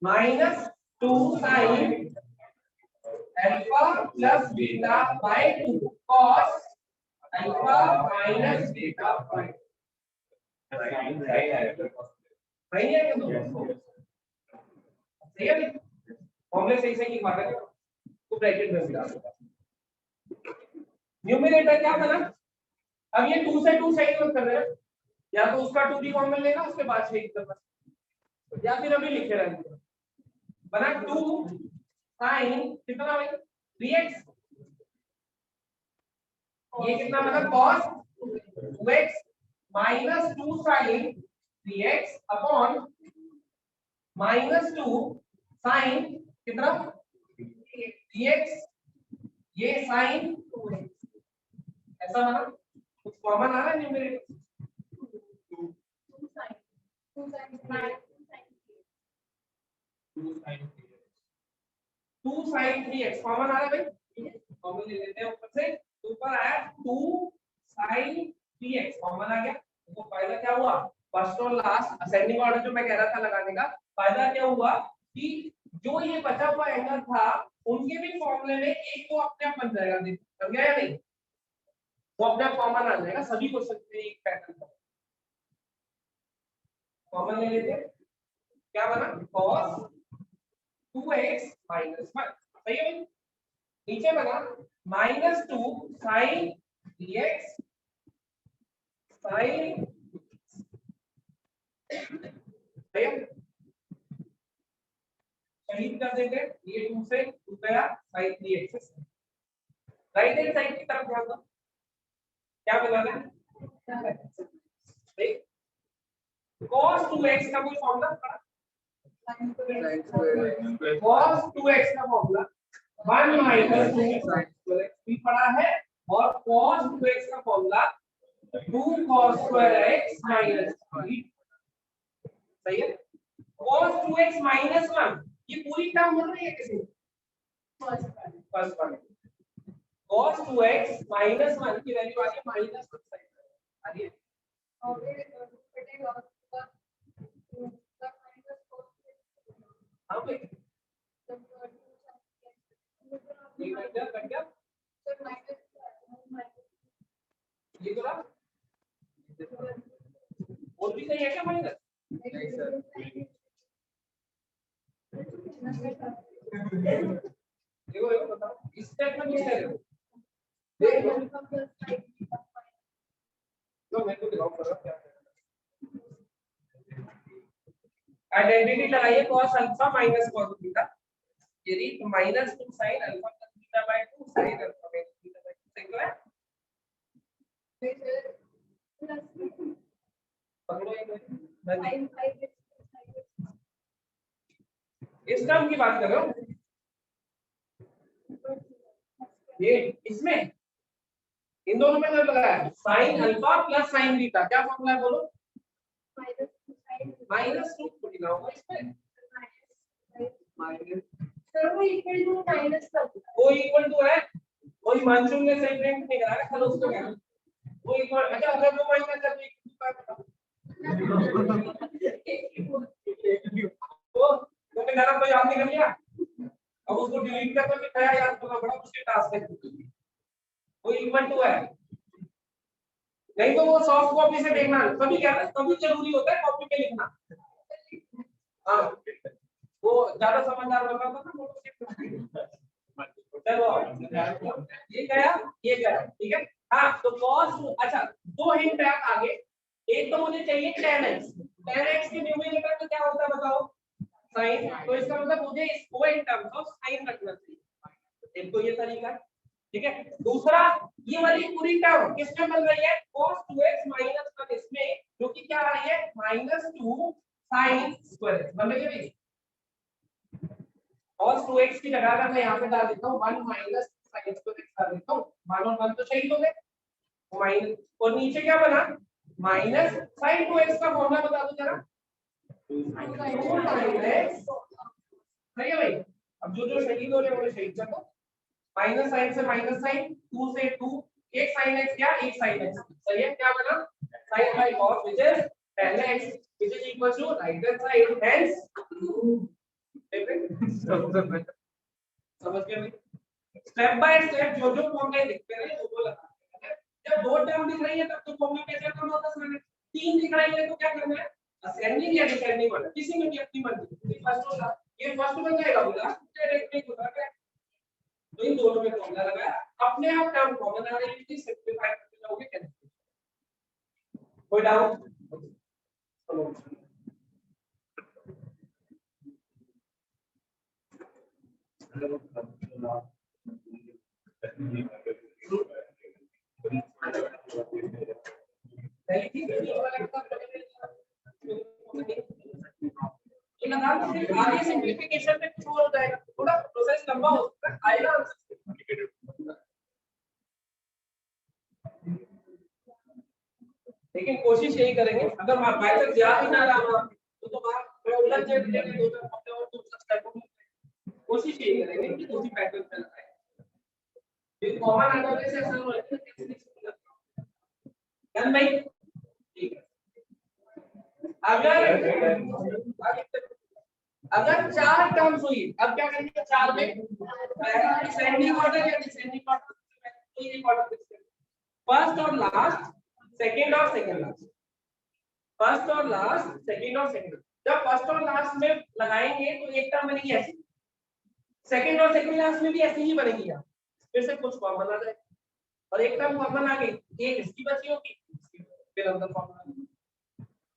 minus 2 sin alpha plus beta by 2 cos alpha minus beta by सही है सही है फॉर्मूले सही सही लिखवा रहे तो ब्रैकेट में डाल दो। न्यूमरेटर क्या बना अब ये 2 से 2 सही कर रहे हैं या तो उसका 2 भी कॉमन लेना उसके बाद सही करना या फिर अभी लिखे रहेंगे बना 2 साइन कितना भाई 3x, ये कितना मतलब cos 2x minus 2 sine 3x upon minus 2 sine कितना 3x, ये साइन 2x, ऐसा बना कुछ कॉमन आ रहा है न्यूमरेटर 2 साइन 3x कॉमन आ रहा है भाई, कॉमन ले लेते हैं ऊपर से, ऊपर आया 2 साइन 3x कॉमन आ गया, तो फायदा क्या हुआ, फर्स्ट और लास्ट असेंडिंग ऑर्डर जो मैं कह रहा था लगाने का, फायदा क्या हुआ कि जो ये बचा हुआ एंगल था उनके भी फॉर्मूले में एक तो अपने आप बन जाएगा, समझ गया या नहीं, वो अपने आप कॉमन आ जाएगा सभी क्वेश्चन में एक पैटर्न का कॉमन ले लेते हैं, क्या बना cos 2x माइनस 1, सही है, नीचे बना माइनस 2 साइन 3x साइन, सही है, शहीद कर देंगे, ये 2 से 2 गया sign 3x, right hand side की तरफ ध्यान दो, क्या बनाना है, ठीक, cos 2x का कोई फॉर्मूला पढ़ा, cos 2x का formula 1 minus 2 sin square x भी पढ़ा है, और cos 2x का formula 2 cos square x minus 3, सही है, cos 2x माइनस 1 ये पूरी टर्म बन रही है किसी फर्स्ट वाले, cos 2x माइनस 1 की वैल्यू आ रही है माइनस 1 साइन आ रही है, हाँ भाई ये कट गया ये तो रहा, और भी सही है क्या माइनस, नहीं सर, देखो देखो बताओ इस स्टेप में किस है, देखो तो मैं तो दिखाऊं कर रहा क्या आइडेंटिटी लगाइए cos alpha minus cos theta, यदि minus 2 sin alpha plus theta by 2 sin alpha minus theta by 2 सही है, पकड़ो एक इस टर्म की बात कर रहा हूं, ये इसमें इन दोनों में मतलब लगाया sin alpha plus sin theta, क्या फॉर्मूला है बोलो, माइनस 2 थोड़ी ना होगा इसमें, माइनस सर वो इक्वल टू माइनस का, वो इक्वल टू है, वही मानसून ने सही प्रिंट नहीं कराया, कल उसको क्या वो इक्वल, अच्छा अगर वो माइनस है तो इक्वल का बताओ, तो मैंने तो याद नहीं कर लिया, अब उसको डिलीट करके दिखाया यार, तो बड़ा मुश्किल टास्क है, वो इक्वल टू है, नहीं तो वो सॉफ्ट कॉपी से देखना, कभी क्या है कभी जरूरी होता है कॉपी पे लिखना, हाँ वो ज्यादा समझदार बन रहा था ना, चलो ये गया ठीक है, हाँ तो cos, अच्छा दो हिंट है आगे, एक तो मुझे चाहिए tan x के न्यूमरेटर में क्या होता है बताओ sin, तो इसका मतलब मुझे इसको इन टर्म्स ऑफ sin रखना चाहिए, एक तो ये तरीका है, ठीक है, दूसरा ये वाली पूरी टर्म किसमें बन रही है cos 2x माइनस 1 इसमें, जो कि क्या आ रही है माइनस 2 sin स्क्वायर बन रही है भाई, cos 2x की जगह अगर मैं यहाँ पे डाल देता हूँ 1 माइनस sin स्क्वायर x डाल देता हूँ, 1 और 1 तो शहीद हो गए, माइनस और नीचे क्या बना माइनस sin 2x का फॉर्मूला बता दो जरा, 2 माइनस, सही है भाई, अब जो जो शहीद हो रहे हैं वो शहीद कर दो, माइनस साइन से माइनस साइन 2 से 2, एक sin x क्या एक sin x, सही है, क्या बना sin by cos which is tan x which is equal to right hand side, hence समझ गए, स्टेप बाय स्टेप जो जो फॉर्मूले लिखते रहे वो लगा, जब दो टर्म दिख रही है तब तो फॉर्मूला कैसे करना होता है, तीन दिख रही है तो क्या करना है असेंडिंग या डिसेंडिंग वाला, किसी में भी अपनी मर्जी, फर्स्ट होगा ये फर्स्ट बन जाएगा, बोला डायरेक्ट नहीं होता क्या, तो इन दोनों में फॉर्मूला लगाया, अपने आप टर्म कॉमन आ रही है, सिंपलीफाई करते जाओगे कैसे, कोई डाउट, आगे सिंप्लीफिकेशन में कुछ और हो जाएगा, थोड़ा प्रोसेस लंबा हो सकता है, आएगा लेकिन कोशिश यही करेंगे। अगर बाय चांस याद ही ना रहा तो मैं उलझ जाएंगे, दो चार हफ्ते और तुम सब्सक्राइब कोशिश यही करेंगे कि उसी पैटर्न पे लगाएं। ये कॉमन एनालिसिस है सर, डन भाई, ठीक है। अगर चार टर्म्स हुई, अब क्या करेंगे चार में डिसेंडिंग ऑर्डर या डिसेंडिंग ऑर्डर, फर्स्ट और लास्ट, सेकंड और सेकंड लास्ट, फर्स्ट और लास्ट, सेकंड और सेकंड। जब फर्स्ट और लास्ट में लगाएंगे तो एक टर्म बनेगी ऐसी, सेकंड और सेकंड लास्ट में भी ऐसी ही बनेगी, यार फिर से कुछ कॉमन आ जाए और एक टर्म कॉमन आ गई, एक इसकी बची होगी, फिर अंदर कॉमन।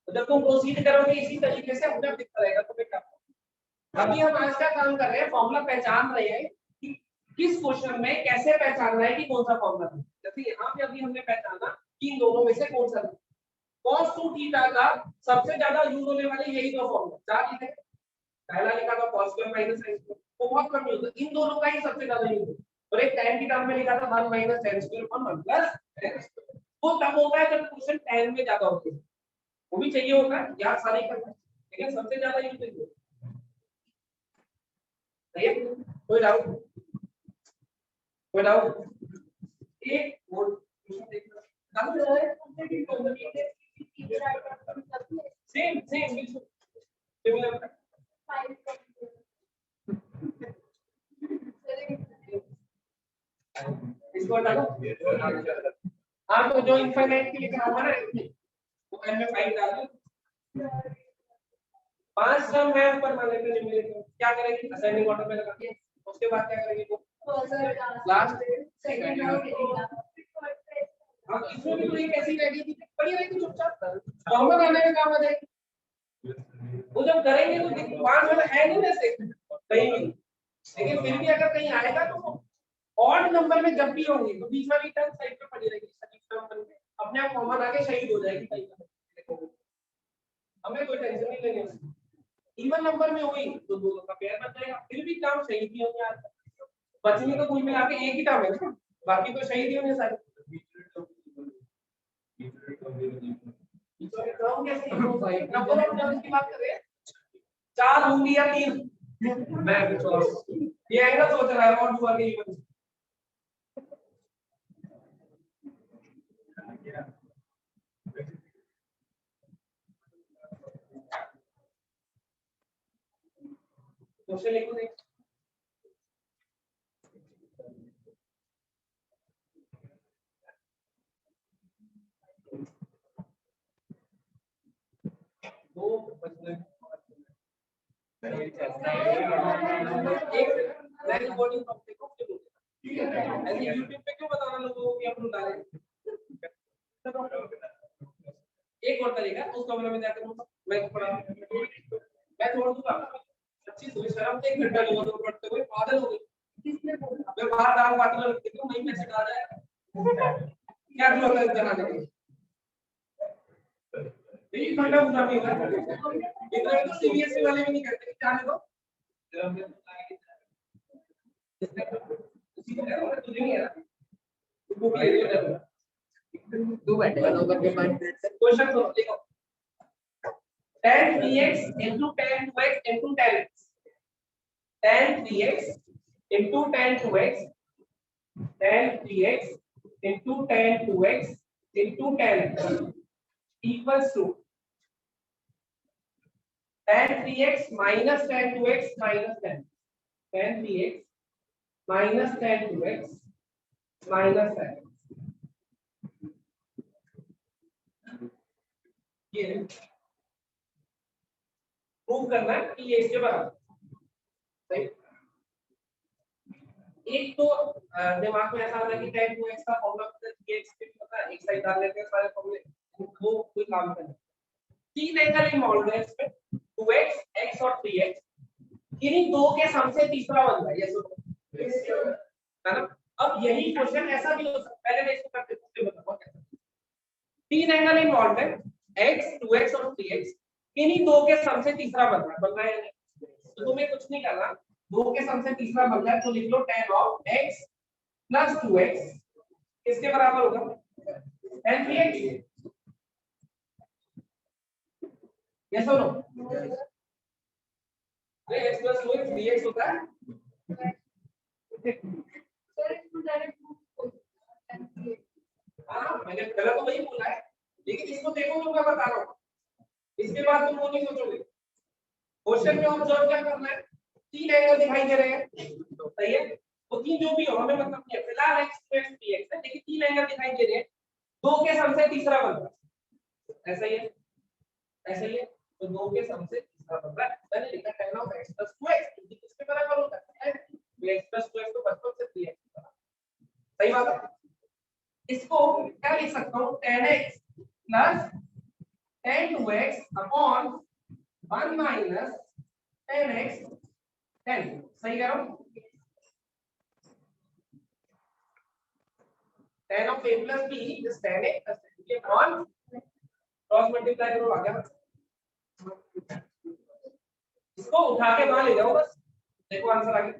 तो जब तुम प्रोसीड करोगे इसी तरीके से अपने आप दिखता रहेगा तुम्हें क्या। अभी हम आज का काम कर रहे हैं, फॉर्मूला पहचान रहे हैं कि किस क्वेश्चन में कैसे पहचानना है कि कौन सा फॉर्मूला है। जैसे यहाँ पे अभी हमने पहचाना कि इन दोनों में से कौन सा है। cos 2 थीटा का सबसे ज्यादा यूज होने वाले यही दो फॉर्मूला, चार लिखे, पहला लिखा था cos square minus sin square, वो बहुत कम यूज है, इन दोनों का ही सबसे ज्यादा यूज है। और एक tan की टर्म में लिखा था 1 माइनस sin स्क्वायर और 1 प्लस tan स्क्वायर। वो तब होता है जब क्वेश्चन tan में ज्यादा होते हैं, वो भी चाहिए होता है यार सारे करना, लेकिन सबसे ज्यादा यूज है। कोई डाउट, कोई डाउट? एक और सेम सेम सिमिलर। इसको हटा दो। हाँ तो जो इनफाइनाइट के लिए क्या होगा ना, वो n में 5 डाल दो। 5 टर्म है ऊपर मान लेते हैं न्यूमरेटर, क्या करेंगे असेंडिंग ऑर्डर में लगा के, उसके बाद क्या करेंगे वो लास्ट सेकंड अब इसमें भी तो एक ऐसी रहेगी कि पड़ी रहेगी चुपचाप, कॉमन आने में काम आ जाएगी। वो जब करेंगे तो 5 वाला है नहीं वैसे कहीं भी, लेकिन फिर भी अगर कहीं आएगा तो ऑड नंबर में जब भी होंगे तो बीच वाली टर्म साइड पे पड़ी रहेगी, सटीक टर्म बन के अपने आप कॉमन आके शहीद हो जाएगी कहीं पर, हमें कोई टेंशन नहीं लेनी उसकी। इवन नंबर में हुई तो दोनों का पेयर बन जाएगा, फिर भी टर्म शहीद ही होंगे। आज बचने तो कुल मिला के एक ही टर्म है ना, बाकी तो शहीद ही होंगे सारे। टर्म कैसे नंबर ऑफ टर्म्स की बात कर रहे हैं, 4 होंगी या 3, मैं ये एंगल सोच रहा है और हुआ के इवन क्वेश्चन लिखो देख। दो बचने एक रिकॉर्डिंग कब देखो ऐसे YouTube पे क्यों बताना लोगों को कि हम लोग डालें। एक और तरीका उस कमरे में जाकर मैं छोड़ दूंगा, अच्छी सोच शर्म से 1 घंटा लोगों को पढ़ते हुए पागल हो गए। मैं बाहर दाल बाटला रख देता हूं, नहीं पैसे डाल जाए क्या जरूरत है जनाने की, यही घंटा पूरा नहीं होगा। इतना तो सीबीएसई वाले भी नहीं करते, जाने दो उसी को करो तुझे नहीं है ना, बुक ले लो दो बैठेगा दो करके 5 मिनट से क्वेश्चन करो देखो। tan 3x into tan 2x into tan x, tan 3x into tan 2x, tan 3x into tan 2x into tan x equals to tan 3x minus tan 2x minus tan 3x minus tan 2x minus tan x। ये prove करना है कि ये इसके बराबर सही। एक तो दिमाग में ऐसा आता है कि tan 2x का फॉर्मूला x पता है, एक साइड डाल लेते हैं सारे फॉर्मूले, वो कोई काम नहीं। 3 एंगल इन्वॉल्व है इसमें, 2x x और 3x, किन्हीं दो के सम से तीसरा बन रहा है, ये है ना। अब यही क्वेश्चन ऐसा भी हो सकता है, पहले मैं इसको करके बताऊंगा कैसे। तीन एंगल इन्वॉल्व है, x 2x और 3x, किन्हीं दो के सम से तीसरा बन रहा है, तो तुम्हें कुछ नहीं करना, दो के सम से तीसरा बन रहा है तो लिख लो tan of x plus 2x किसके बराबर होगा, tan 3x। यस और नो, अरे x plus 2x 3x होता है। हाँ मैंने पहले तो वही बोला है, लेकिन इसको देखो जो मैं बता रहा हूँ, इसके बाद तुम वो नहीं सोचोगे। क्वेश्चन में ऑब्जर्व क्या करना है, तीन एंगल दिखाई दे रहे हैं, सही है, वो तीन जो भी हो हमें मतलब नहीं है, फिलहाल x 2x 3x है, लेकिन तीन एंगल दिखाई दे रहे हैं, दो के सम से तीसरा बन रहा है, ऐसा ही है, ऐसा ही है, तो दो के सम से तीसरा बन रहा है। मैंने लिखा tan of x plus 2x क्योंकि किसके बराबर होता है, x plus 2x तो बचपन से 3x के बराबर, सही बात है। इसको क्या लिख सकता हूँ, tan x plus tan 2x upon 1 minus tan x tan, सही कह रहा हूँ, tan of a plus b is tan a plus tan b upon cross multiply करो आ गया, इसको उठा के वहां ले जाओ बस, देखो आंसर आ गया,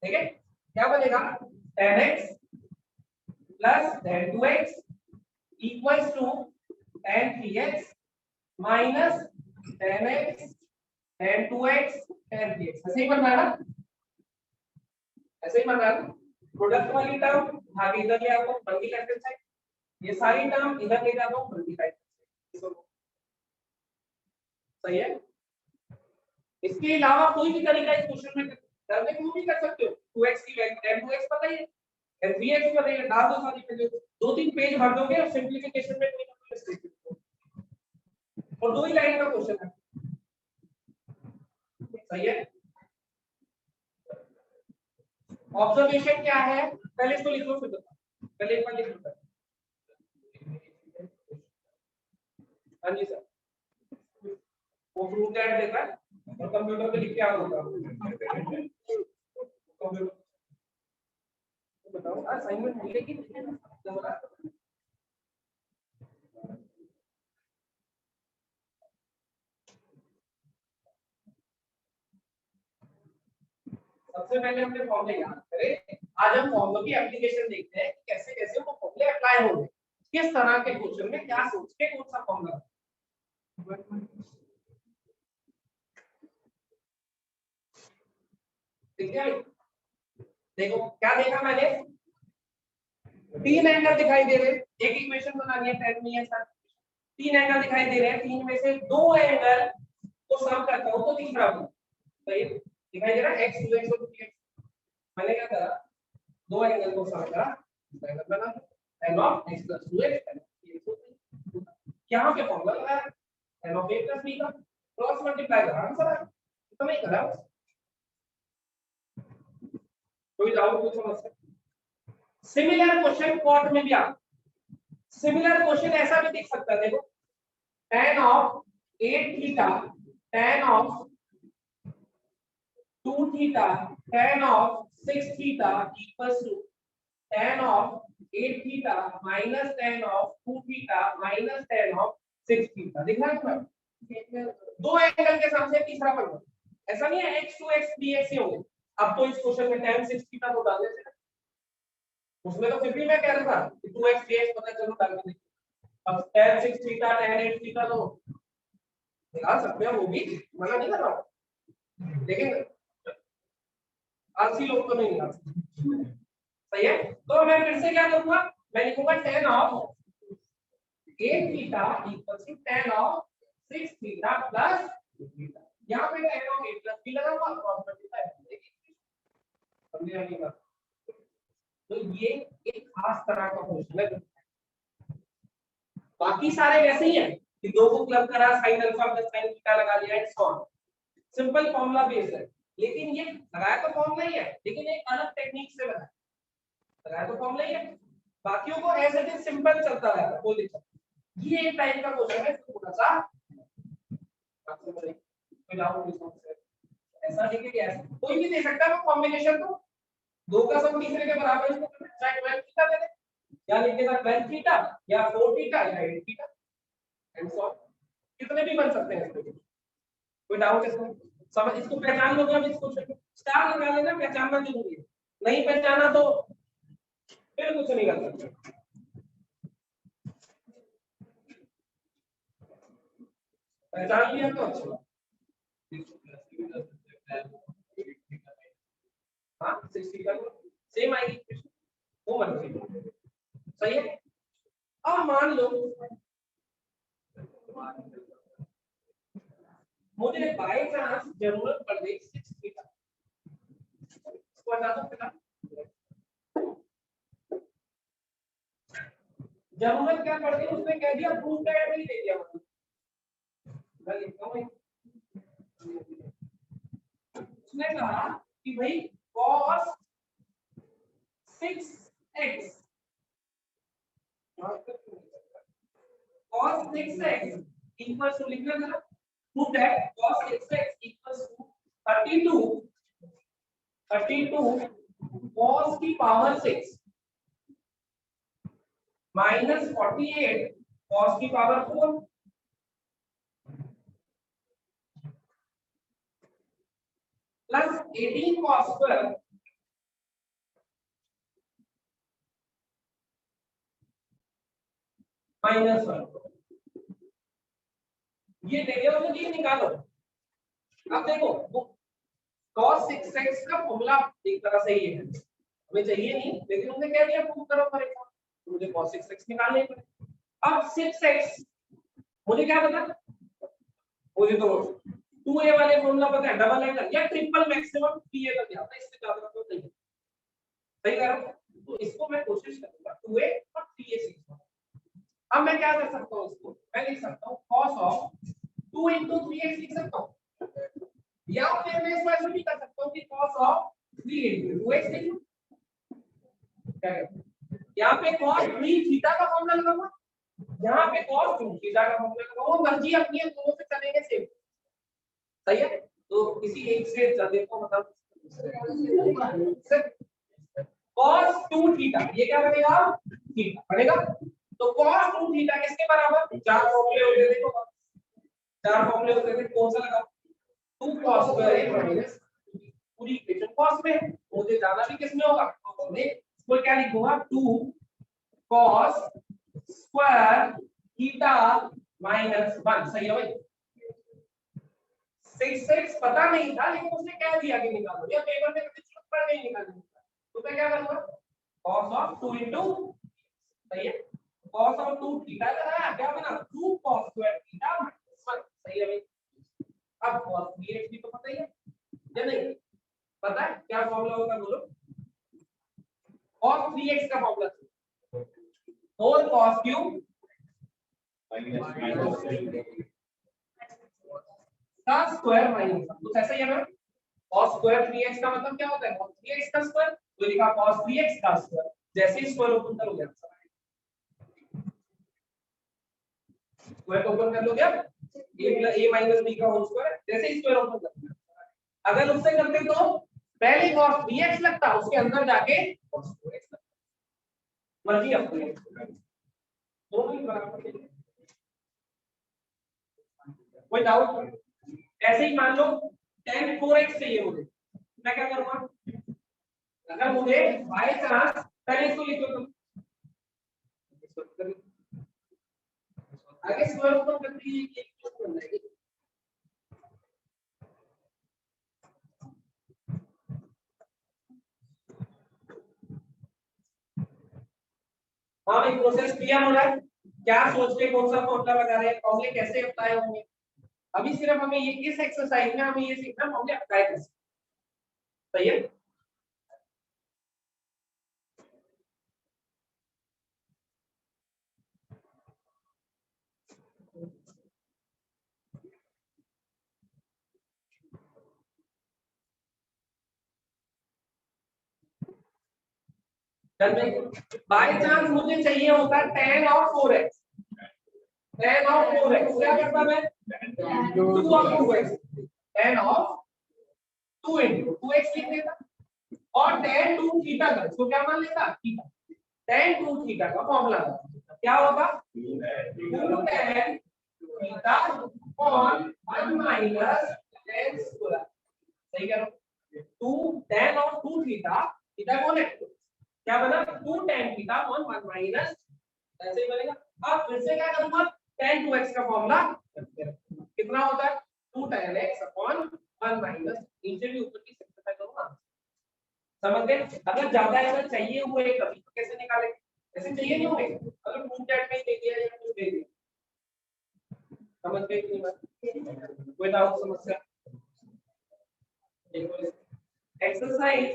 ठीक है। क्या बनेगा, tan x plus tan 2x equals to tan 3x minus tan x tan 2x tan 3x, ऐसे ही बन रहा है ना, ऐसे ही बन रहा है। प्रोडक्ट वाली टर्म उठा के इधर ले आओ मल्टी लेफ्ट हैंड साइड, ये सारी टर्म इधर ले जाता हूं मल्टी साइड, सही है। इसके अलावा कोई भी तरीका इस क्वेश्चन में करने को भी कर सकते हो, 2x की वैल्यू tan 2x पता ही है, tan 3x पता ही है, डाल दो सारी वैल्यू, दो तीन पेज भर दोगे और सिंपलीफिकेशन में कोई ना कोई मिस्टेक, और दो ही लाइन का क्वेश्चन है, सही है। ऑब्जर्वेशन क्या है, पहले इसको लिख लो फिर बताओ, पहले एक बार लिख लो। हाँ जी सर, वो प्रूफ दैट देता है और कंप्यूटर पे लिख के आ होगा, कंप्यूटर बताओ असाइनमेंट मिलेगी तो बता। सबसे पहले हमने फॉर्मूले याद करें, आज हम फॉर्मूले की एप्लीकेशन देखते हैं कि कैसे कैसे वो फॉर्मूले अप्लाई होंगे, किस तरह के क्वेश्चन में क्या सोच के कौन सा फॉर्मूला। ठीक है, देखो क्या देखा मैंने, तीन एंगल दिखाई दे रहे हैं, एक इक्वेशन बनानी है टेन में, सर तीन एंगल दिखाई दे रहे हैं, तीन में से दो एंगल को सम करता हूं तो तीसरा बन, सही है, दिखाई दे रहा है x 2x और 3x, मैंने क्या करा, दो एंगल को सम करा, एंगल बना tan of x plus 2x tan of 3x, यहां पे फॉर्मूला लगाया tan of a plus b का, क्रॉस मल्टीप्लाई करा आंसर आया, तो नहीं करा, कोई डाउट पूछो मुझसे। सिमिलर क्वेश्चन कोर्ट में भी आ, सिमिलर क्वेश्चन ऐसा भी दिख सकता है, देखो tan of 8 theta tan of 2 theta tan of 6 theta equals to tan of 8 theta minus tan of 2 theta minus tan of 6 theta, दिख रहा है तुम्हें, दो एंगल के सामने तीसरा पढ़ो, ऐसा नहीं है x 2x 3x ही होंगे, अब तो इस क्वेश्चन में tan 6 theta को डाल देते हैं, उसमें तो फिर भी मैं कह रहा था कि 2x 3x पता चलो डाल के देखो, अब tan 6 थीटा tan 8 थीटा तो निकाल सकते हैं, वो भी मना नहीं कर रहा हूं, लेकिन आलसी लोग तो नहीं निकाल सकते, सही है। तो मैं फिर से क्या करूंगा, मैं लिखूंगा tan of 8 theta equal to tan of 6 theta plus theta, यहां पे tan ऑफ 8 प्लस b लगा हुआ क्रॉस मल्टीप्लाई, समझे नहीं बात। तो ये एक खास तरह का क्वेश्चन है, बाकी सारे वैसे ही है कि दो को क्लब करा sin alpha plus sin theta लगा दिया and so on, simple formula based है, लेकिन ये लगाया तो फॉर्मूला ही है, लेकिन एक अलग टेक्निक से बनाया, लगाया तो फॉर्मूला ही है, बाकियों को ऐसे ही सिंपल चलता रहता है, कोई दिक्कत नहीं, ये एक टाइप का क्वेश्चन है, थोड़ा सा कोई डाउट नहीं, ऐसा लिखे कि ऐसा कोई भी दे सकता है वो कॉम्बिनेशन, तो 2 का सम तीसरे के बराबर इसको करना, चाहे 12 थीटा दे दे या लिखेगा 12 थीटा या 4 थीटा या 8 थीटा एंड सो कितने भी बन सकते हैं इसमें। कोई डाउट इसमें? समझ इसको पहचान लोगे। अब इसको स्टार लगा लेना, पहचानना जरूरी है, नहीं पहचाना तो फिर कुछ नहीं कर सकते। पहचान लिया तो अच्छा। हाँ 60 का सेम आएगी वो बन सही है। अब मान लो मुझे बाय चांस जरूरत पड़ गई 6 थीटा, इसको हटा दो फिलहाल। जरूरत क्या पड़ गई उसने कह दिया प्रूफ का नहीं दे दिया, मैं लिखता हूं उसने कहा कि भाई cos 6x cos 6x equals to लिखना जरा prove that cos 6x equals to 32 cos की पावर 6 minus 48 cos की power 4 plus 18 cos square minus 1। ये दे दिया उसने, ये निकालो। अब देखो cos 6x का फॉर्मूला एक तरह से ये है, हमें चाहिए नहीं लेकिन उसने कह दिया प्रूव करो फॉर एग्जांपल, तो मुझे cos 6x निकालना ही पड़ेगा। अब 6x मुझे क्या पता, मुझे तो 2a वाले फॉर्मूला पता है, डबल एंगल या ट्रिपल मैक्सिमम 3a का क्या होता है, इससे ज्यादा तो नहीं। सही कह रहा हूं, तो इसको मैं कोशिश करूंगा 2a और 3a सीखना। अब मैं क्या कर सकता हूं, इसको मैं लिख सकता हूं cos ऑफ 2 into 3x लिख सकता हूं, या फिर मैं इसको ऐसे भी कर सकता हूं कि cos ऑफ 3 into 2x लिख लूं। क्या कहते हैं, यहां पे cos 3 थीटा का फॉर्मूला लगाऊंगा, यहां पे cos 2 थीटा का फॉर्मूला लगाऊंगा, मर्जी अपनी है, दोनों से चलेंगे सेम। सही है, तो किसी एक से देखो मतलब cos 2 थीटा ये क्या बनेगा, थीटा बनेगा। तो cos 2 थीटा किसके बराबर, चार फॉर्मूले होते हैं, देखो चार फॉर्मूले होते हैं, कौन सा लगा, 2 cos स्क्वायर माइनस पूरी इक्वेशन cos में, मुझे जाना भी किसमें होगा, इसको क्या लिखूंगा 2 cos स्क्वायर थीटा माइनस 1। सही है भाई, 6x पता नहीं था लेकिन उसने कह दिया कि निकालो, या पेपर में कभी जरूरत पड़ गई निकालने, तो मैं क्या करूंगा cos ऑफ 2 into, सही है, cos ऑफ 2 थीटा का क्या बना 2 cos स्क्वायर थीटा माइनस 1। सही है भाई। अब cos 3x भी तो पता ही है या नहीं, पता है क्या फॉर्मूला होगा बोलो, cos 3x का फॉर्मूला 4 cos क्यूब का स्क्वायर माइनस, कुछ ऐसा ही है ना। cos स्क्वायर 3x का मतलब क्या होता है, cos 3x का स्क्वायर, तो लिखा cos 3x का स्क्वायर, जैसे ही स्क्वायर ओपन कर हो गया, स्क्वायर ओपन कर लो क्या, a माइनस b का होल स्क्वायर, जैसे ही स्क्वायर ओपन कर दिया। अगर उससे करते तो पहले cos 3x लगता, उसके अंदर जाके cos 4x लगता, मर्जी अपनी, दोनों ही बराबर। कोई डाउट? ऐसे ही मान लो tan 4x चाहिए मुझे, मैं क्या करूंगा, अगर मुझे बाय चांस, पहले इसको लिख लो, आगे स्क्वायर ओपन करते ही एक इक्वेशन बन जाएगी। हाँ भाई प्रोसेस क्लियर हो रहा है, क्या सोच के कौन सा फॉर्मूला लगा रहे हैं, फॉर्मूले कैसे अप्लाई होंगे, अभी सिर्फ हमें ये इस एक्सरसाइज में हमें ये सीखना फॉर्मूले अप्लाई कैसे। सही है, बाय चांस मुझे चाहिए होता tan of 4x, tan of 4x क्या करता मैं 2 of 2x, tan of 2 into 2x लिख देता और tan 2 थीटा का इसको क्या मान लेता थीटा tan 2 थीटा का फॉर्मूला क्या होगा 2 tan theta upon 1 minus tan square सही कह रहा हूं 2 tan और 2 थीटा थीटा कौन है क्या बना 2 tan थीटा अपॉन 1 माइनस ऐसे ही बनेगा अब फिर से क्या करूंगा tan 2x का फॉर्मूला कितना होता है 2 tan x अपॉन 1 माइनस नीचे भी ऊपर की सिंपलीफाई करूंगा समझ गए अगर ज्यादा अगर चाहिए हुए कभी तो कैसे निकालेंगे ऐसे चाहिए नहीं होंगे अगर 2 tan में दे दिया या कुछ दे दिया समझ गए कि नहीं कोई डाउट समस्या एक्सरसाइज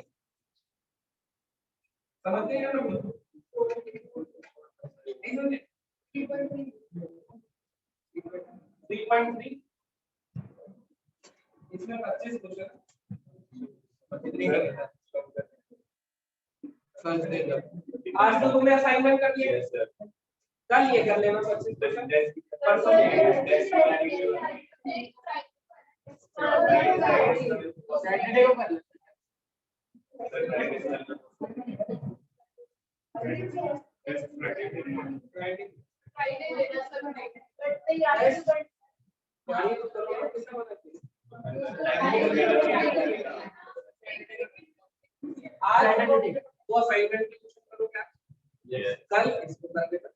समझ गए ना लोग 3.3 इसमें 25 क्वेश्चन आज तो तुमने असाइनमेंट कर लिया कल ये कर लेना 25 क्वेश्चन परसों सैटरडे को कर आज वो असाइनमेंट की क्वेश्चन करो क्या कल इसको कर देना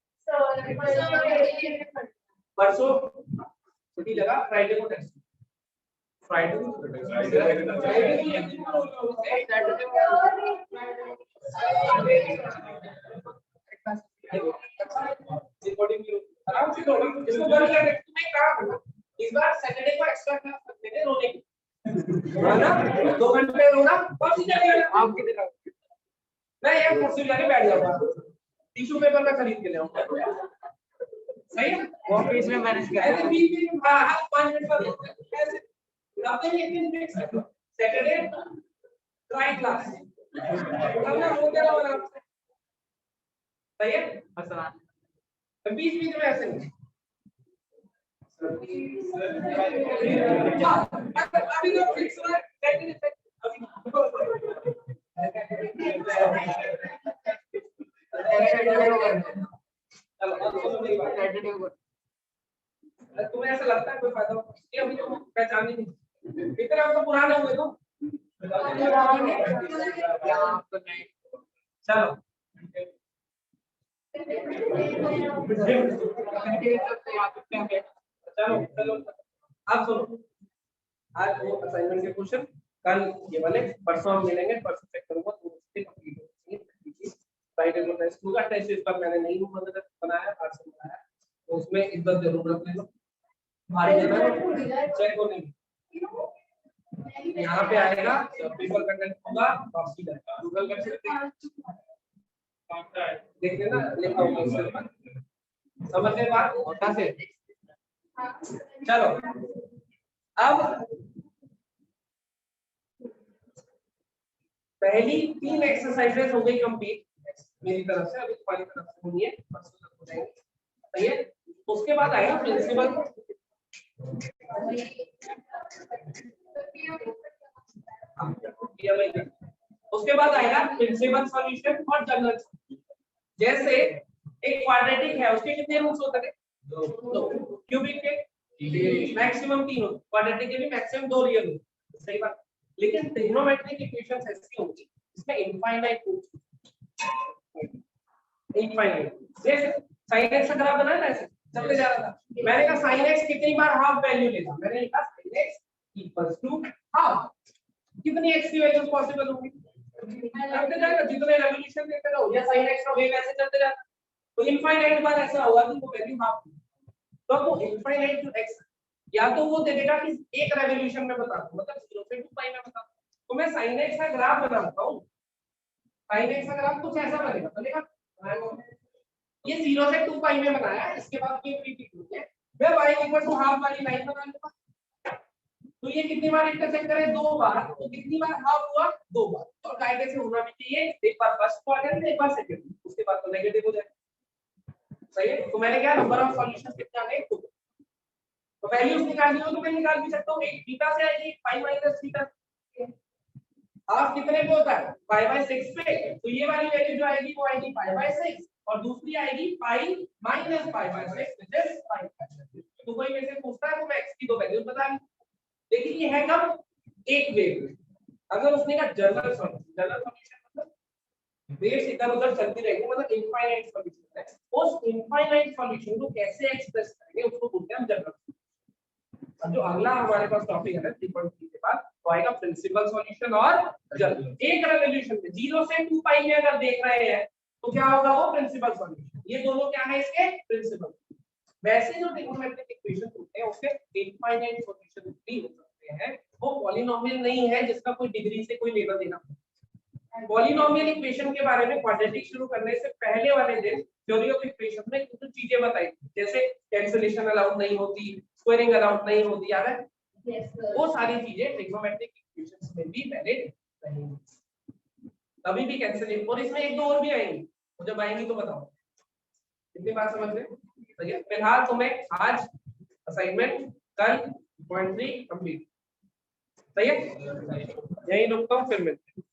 परसों छुट्टी लगा फ्राइडे को टेस्ट फ्राइडे को आराम से करो इसको बंद कर दे तुम्हें क्या करना इस बार सैटरडे को एक्स्ट्रा क्लास रख देंगे रोने की है ना 2 घंटे रोना और सीधा आप कितने मैं यार कुर्सी लेके बैठ जाऊंगा टिश्यू पेपर मैं खरीद के ले आऊंगा सही है ऑफिस में मैनेज कर ऐसे बीच में हां 5 मिनट पर ऐसे आपने एक दिन फिक्स कर सैटरडे ट्राई क्लास अब ना हो गया वाला सही है आसान बीच बीच में ऐसे नहीं अभी तो फिक्स है सैटरडे अभी तुम्हें ऐसा लगता है कोई फायदा ये अभी तो पहचान ही नहीं इतने हम तो पुराने हुए तो चलो चलो आप सुनो आज वो असाइनमेंट के क्वेश्चन कल ये वाले परसों हम मिलेंगे परसों चेक करूंगा तो उससे कंप्लीट हो जाएंगे फ्राइडे को टेस्ट होगा टेस्ट इस पर मैंने नहीं बनाया आज से बनाया तो उसमें इज्जत जरूर रख लेना हमारी जगह चेक हो नहीं यहाँ पे आएगा पेपर कंटेंट होगा वापसी जाएगा गूगल कर सकते हैं देख लेना लिखा होगा उसके बाद समझ गए बात होता से चलो अब पहली 3 एक्सरसाइजेस हो गई कंप्लीट मेरी तरफ से अभी तुम्हारी तरफ से होनी है परसों तक हो जाएंगे सही है उसके बाद आएगा प्रिंसिपल उसके बाद आएगा प्रिंसिपल सॉल्यूशन और जनरल जैसे एक क्वाड्रेटिक है उसके कितने रूट्स होते हैं 2 क्यूबिक के मैक्सिमम 3 होते क्वाड्रेटिक के भी मैक्सिमम 2 रियल होते सही बात लेकिन ट्रिग्नोमेट्रिक इक्वेशंस ऐसी होंगी इसमें इनफाइनाइट रूट्स इनफाइनाइट जैसे sin x का ग्राफ बनाया ना ऐसे चलते जा रहा था मैंने कहा sin x कितनी बार हाफ वैल्यू लेगा मैंने लिखा sin x = हाफ कितनी x की वैल्यूज पॉसिबल होंगी चलते जाएगा जितने रेवोल्यूशन देते रहो या sin x का वेव ऐसे चलते जाता तो इनफाइनाइट बार ऐसा होगा कि वो वैल्यू हाफ तो वो इनफाइनाइट टू x या तो वो दे देगा कि एक रेवोल्यूशन में बता दूं मतलब 0 से 2 पाई में बता तो मैं sin x का ग्राफ बनाता हूं sin x का ग्राफ कुछ ऐसा बनेगा ये 0 से 2 पाई में बनाया इसके बाद ये रिपीट हो गया मैं y = हाफ वाली लाइन बना लूंगा तो ये कितनी बार इंटरसेक्ट करे 2 बार तो कितनी बार हाफ हुआ 2 बार तो कायदे से होना भी चाहिए एक बार फर्स्ट क्वाड्रेंट एक बार सेकंड उसके बाद तो नेगेटिव हो जाएगा सही है तो मैंने क्या नंबर ऑफ सॉल्यूशंस कितना है 2 तो वैल्यूज निकालनी हो तो मैं निकाल भी सकता हूं एक बीटा से आएगी पाई माइनस थीटा हाफ कितने पे होता है 5/6 पे, तो ये वाली वैल्यू जो आएगी वो आएगी 5/6 और दूसरी आएगी पाई माइनस 5/6 विच इज 5/6। तो कोई मेरे से पूछता है तो मैं x की दो वैल्यूज बता दूं, लेकिन ये है कब एक वेव। अगर उसने कहा जनरल सॉल्यूशन मतलब वेव्स इधर उधर चलती रहेंगी, मतलब इनफाइनाइट सॉल्यूशन है, उस इनफाइनाइट सॉल्यूशन को कैसे एक्सप्रेस करेंगे उसको बोलते हैं हम जनरल। अब जो अगला हमारे पास टॉपिक है ना 3.3 के बाद तो आएगा प्रिंसिपल सॉल्यूशन और जनरल। एक रेवोल्यूशन में 0 से 2 पाई में अगर देख रहे हैं तो क्या होगा वो प्रिंसिपल सॉल्यूशन, ये दोनों क्या है इसके प्रिंसिपल। वैसे जो ट्रिग्नोमेट्रिक इक्वेशन होते हैं उसके इनफाइनाइट सॉल्यूशन भी हो सकते हैं, वो पॉलिनोमियल नहीं है जिसका कोई डिग्री से कोई लेना देना। पॉलिनोमियल इक्वेशन के बारे में क्वाड्रेटिक शुरू करने से पहले वाले दिन थ्योरी ऑफ इक्वेशन में कुछ चीजें बताई थी, जैसे कैंसिलेशन अलाउड नहीं होती, स्क्वायरिंग अलाउड नहीं होती, याद है? Yes, sir. वो सारी चीजें ट्रिग्नोमेट्रिक इक्वेशंस में भी पहले रहेंगी, अभी भी कैंसिलेशन, और इसमें एक दो और भी आएंगी, तो जब आएंगी तो बताओ। कितनी बात समझ रहे हो? सही है। फिलहाल तुम्हें आज असाइनमेंट, कल 0.3 कंप्लीट। सही है, यही रुकता हूँ, फिर मिलते हैं।